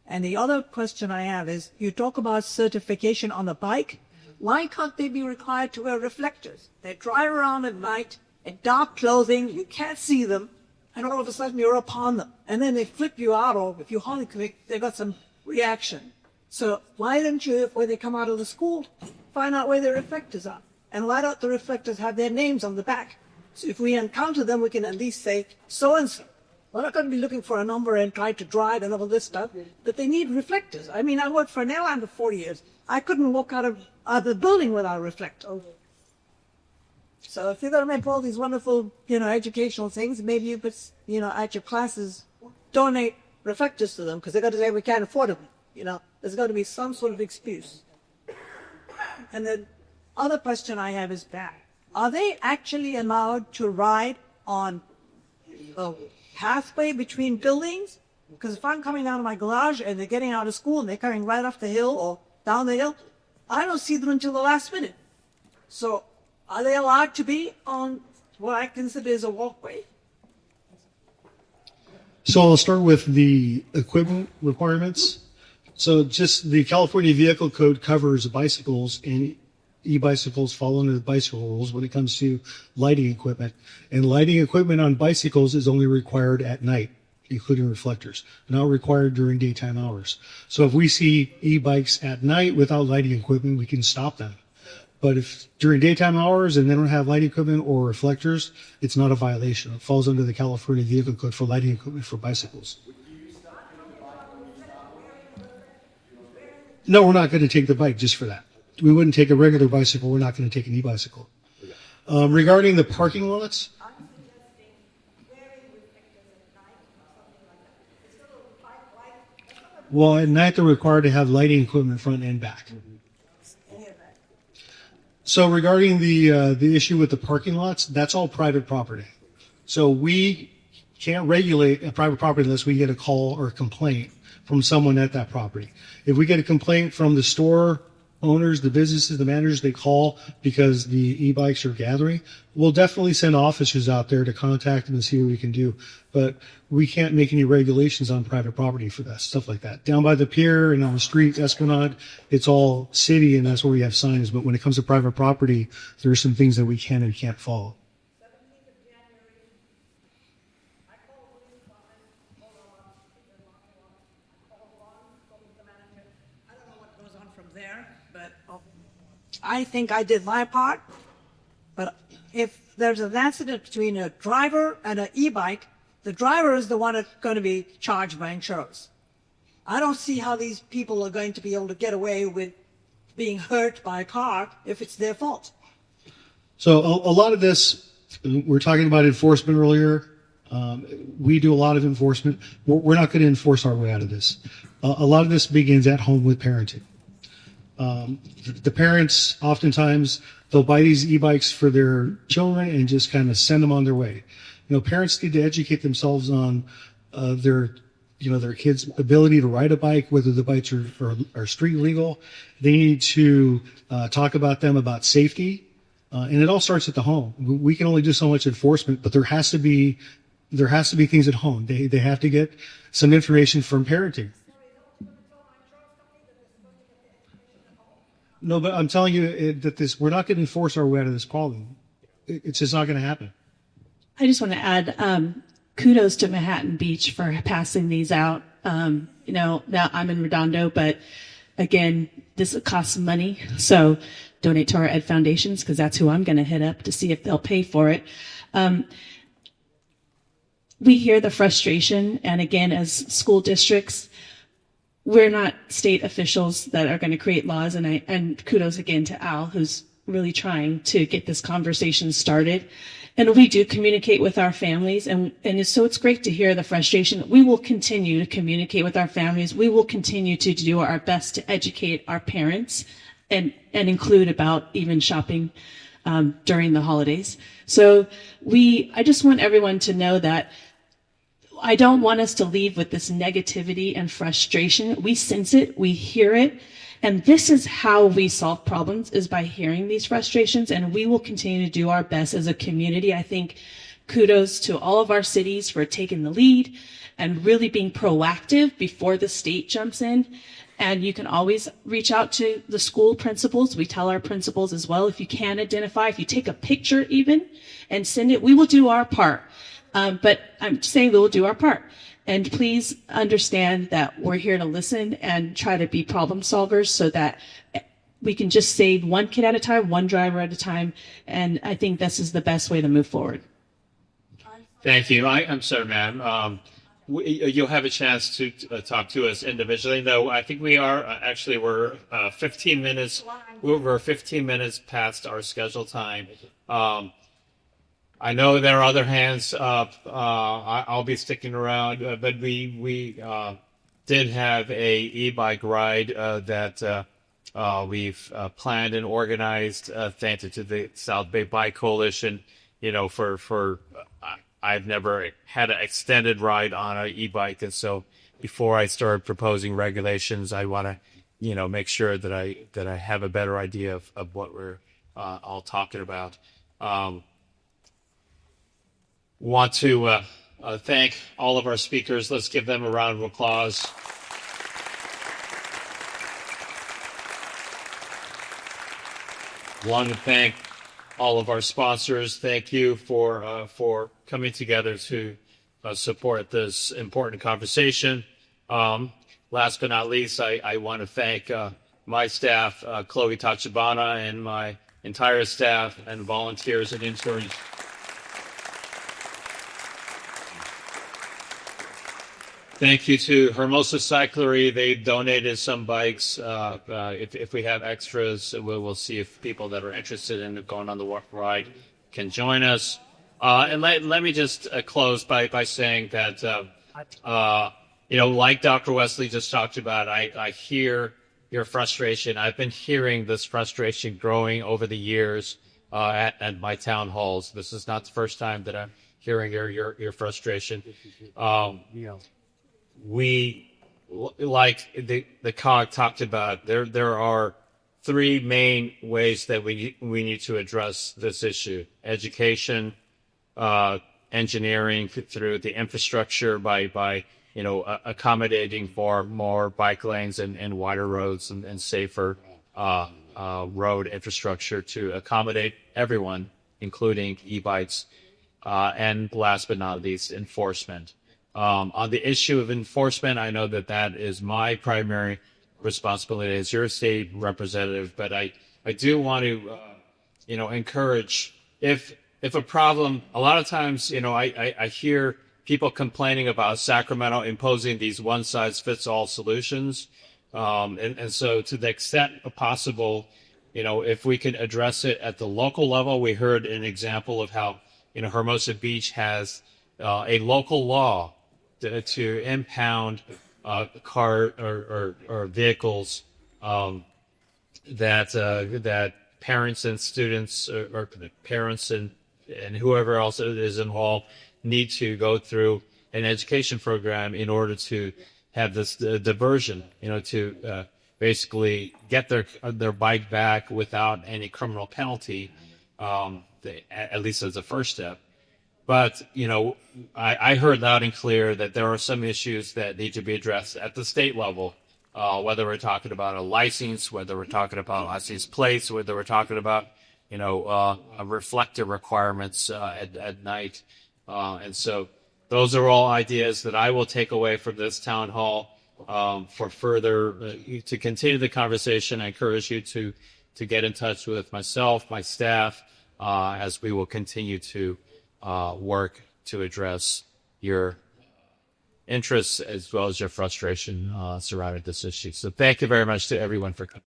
And the other question I have is, you talk about certification on the bike. Why can't they be required to wear reflectors? They drive around at night in dark clothing, you can't see them, and all of a sudden you're upon them. And then they flip you out, or if you honk, they got some reaction. So why don't you, when they come out of the school, find out where their reflectors are? And why don't the reflectors have their names on the back? So if we encounter them, we can at least say, so-and-so. We're not going to be looking for a number and try to drive and all this stuff, but they need reflectors. I mean, I worked for an airline for 4 years. I couldn't walk out of the building without a reflector. So if you're going to make all these wonderful, educational things, maybe you could, at your classes, donate reflectors to them, because they're going to say we can't afford them. There's got to be some sort of excuse. And the other question I have is that, are they actually allowed to ride on a pathway between buildings? Because if I'm coming out of my garage and they're getting out of school and they're coming right off the hill or down the hill, I don't see them until the last minute. So are they allowed to be on what I consider is a walkway? So I'll start with the equipment requirements. So just the California Vehicle Code covers bicycles, and e-bicycles fall under the bicycle rules when it comes to lighting equipment. And lighting equipment on bicycles is only required at night. including reflectors. They're not required during daytime hours. So if we see e-bikes at night without lighting equipment, we can stop them. But if during daytime hours and they don't have lighting equipment or reflectors, it's not a violation. It falls under the California Vehicle Code for lighting equipment for bicycles. No, we're not going to take the bike just for that. We wouldn't take a regular bicycle. We're not going to take an e-bicycle. Regarding the parking lots, well, at night they're required to have lighting equipment front and back. So regarding the issue with the parking lots, that's all private property. So we can't regulate a private property unless we get a call or a complaint from someone at that property. If we get a complaint from the store owners, the businesses, the managers, they call because the e-bikes are gathering, we'll definitely send officers out there to contact them and see what we can do. But we can't make any regulations on private property for that, stuff like that. Down by the pier and on the street, Esplanade, it's all city and that's where we have signs. But when it comes to private property, there are some things that we can and can't follow. I think I did my part, but if there's an accident between a driver and an e-bike, the driver is the one that's going to be charged by insurance. I don't see how these people are going to be able to get away with being hurt by a car if it's their fault. So a lot of this, we're talking about enforcement earlier. We do a lot of enforcement. We're not going to enforce our way out of this. A lot of this begins at home with parenting. The parents, oftentimes, they'll buy these e-bikes for their children and just kind of send them on their way. You know, parents need to educate themselves on their kids' ability to ride a bike, whether the bikes are street legal. They need to talk about them about safety, and it all starts at the home. We can only do so much enforcement, but there has to be things at home. They have to get some information from parenting. No, but I'm telling you that we're not going to enforce our way out of this problem. It's just not going to happen. I just want to add kudos to Manhattan Beach for passing these out. Now I'm in Redondo, but again, this costs money. So donate to our Ed Foundations because that's who I'm going to hit up to see if they'll pay for it. We hear the frustration. And again, as school districts, we're not state officials that are going to create laws. And kudos again to Al, who's really trying to get this conversation started. And we do communicate with our families. And so it's great to hear the frustration. We will continue to communicate with our families. We will continue to do our best to educate our parents and include about even shopping during the holidays. So I just want everyone to know that I don't want us to leave with this negativity and frustration. We sense it, we hear it, and this is how we solve problems, is by hearing these frustrations, and we will continue to do our best as a community. I think kudos to all of our cities for taking the lead and really being proactive before the state jumps in. And you can always reach out to the school principals. We tell our principals as well, if you can identify, if you take a picture even and send it, we will do our part. But I'm saying we will do our part. And please understand that we're here to listen and try to be problem solvers so that we can just save one kid at a time, one driver at a time. And I think this is the best way to move forward. Thank you. I'm sorry, ma'am. You'll have a chance to talk to us individually. Though I think we're 15 minutes. We're 15 minutes past our scheduled time. I know there are other hands up. I'll be sticking around, but we did have a e-bike ride that we've planned and organized thanks to the South Bay Bike Coalition. You know, for I've never had an extended ride on an e-bike, and so before I start proposing regulations, I want to, make sure that I have a better idea of what we're all talking about. Want to thank all of our speakers. Let's give them a round of applause. Want to thank all of our sponsors. Thank you for coming together to support this important conversation. Last but not least, I want to thank my staff, Chloe Tachibana, and my entire staff and volunteers and interns. Thank you to Hermosa Cyclery. They donated some bikes. If we have extras, we'll see if people that are interested in going on the ride can join us. And let me just close by saying that, like Dr. Wesley just talked about, I hear your frustration. I've been hearing this frustration growing over the years at my town halls. This is not the first time that I'm hearing your frustration. We, like the COG talked about, there are three main ways that we need to address this issue: education, engineering through the infrastructure by accommodating for more bike lanes and wider roads and safer road infrastructure to accommodate everyone, including e-bikes, and last but not least, enforcement. On the issue of enforcement, I know that is my primary responsibility as your state representative, but I do want to, encourage if a problem, a lot of times, I hear people complaining about Sacramento imposing these one-size-fits-all solutions. And so to the extent possible, if we can address it at the local level, we heard an example of how, Hermosa Beach has a local law to impound car or vehicles that parents and students or parents and whoever else is involved need to go through an education program in order to have this diversion, to basically get their bike back without any criminal penalty, at least as a first step. But, I heard loud and clear that there are some issues that need to be addressed at the state level, whether we're talking about a license, whether we're talking about license plates, whether we're talking about, reflector requirements at night. And so those are all ideas that I will take away from this town hall for further, to continue the conversation. I encourage you to get in touch with myself, my staff, as we will continue to work to address your interests as well as your frustration surrounding this issue. So thank you very much to everyone for coming.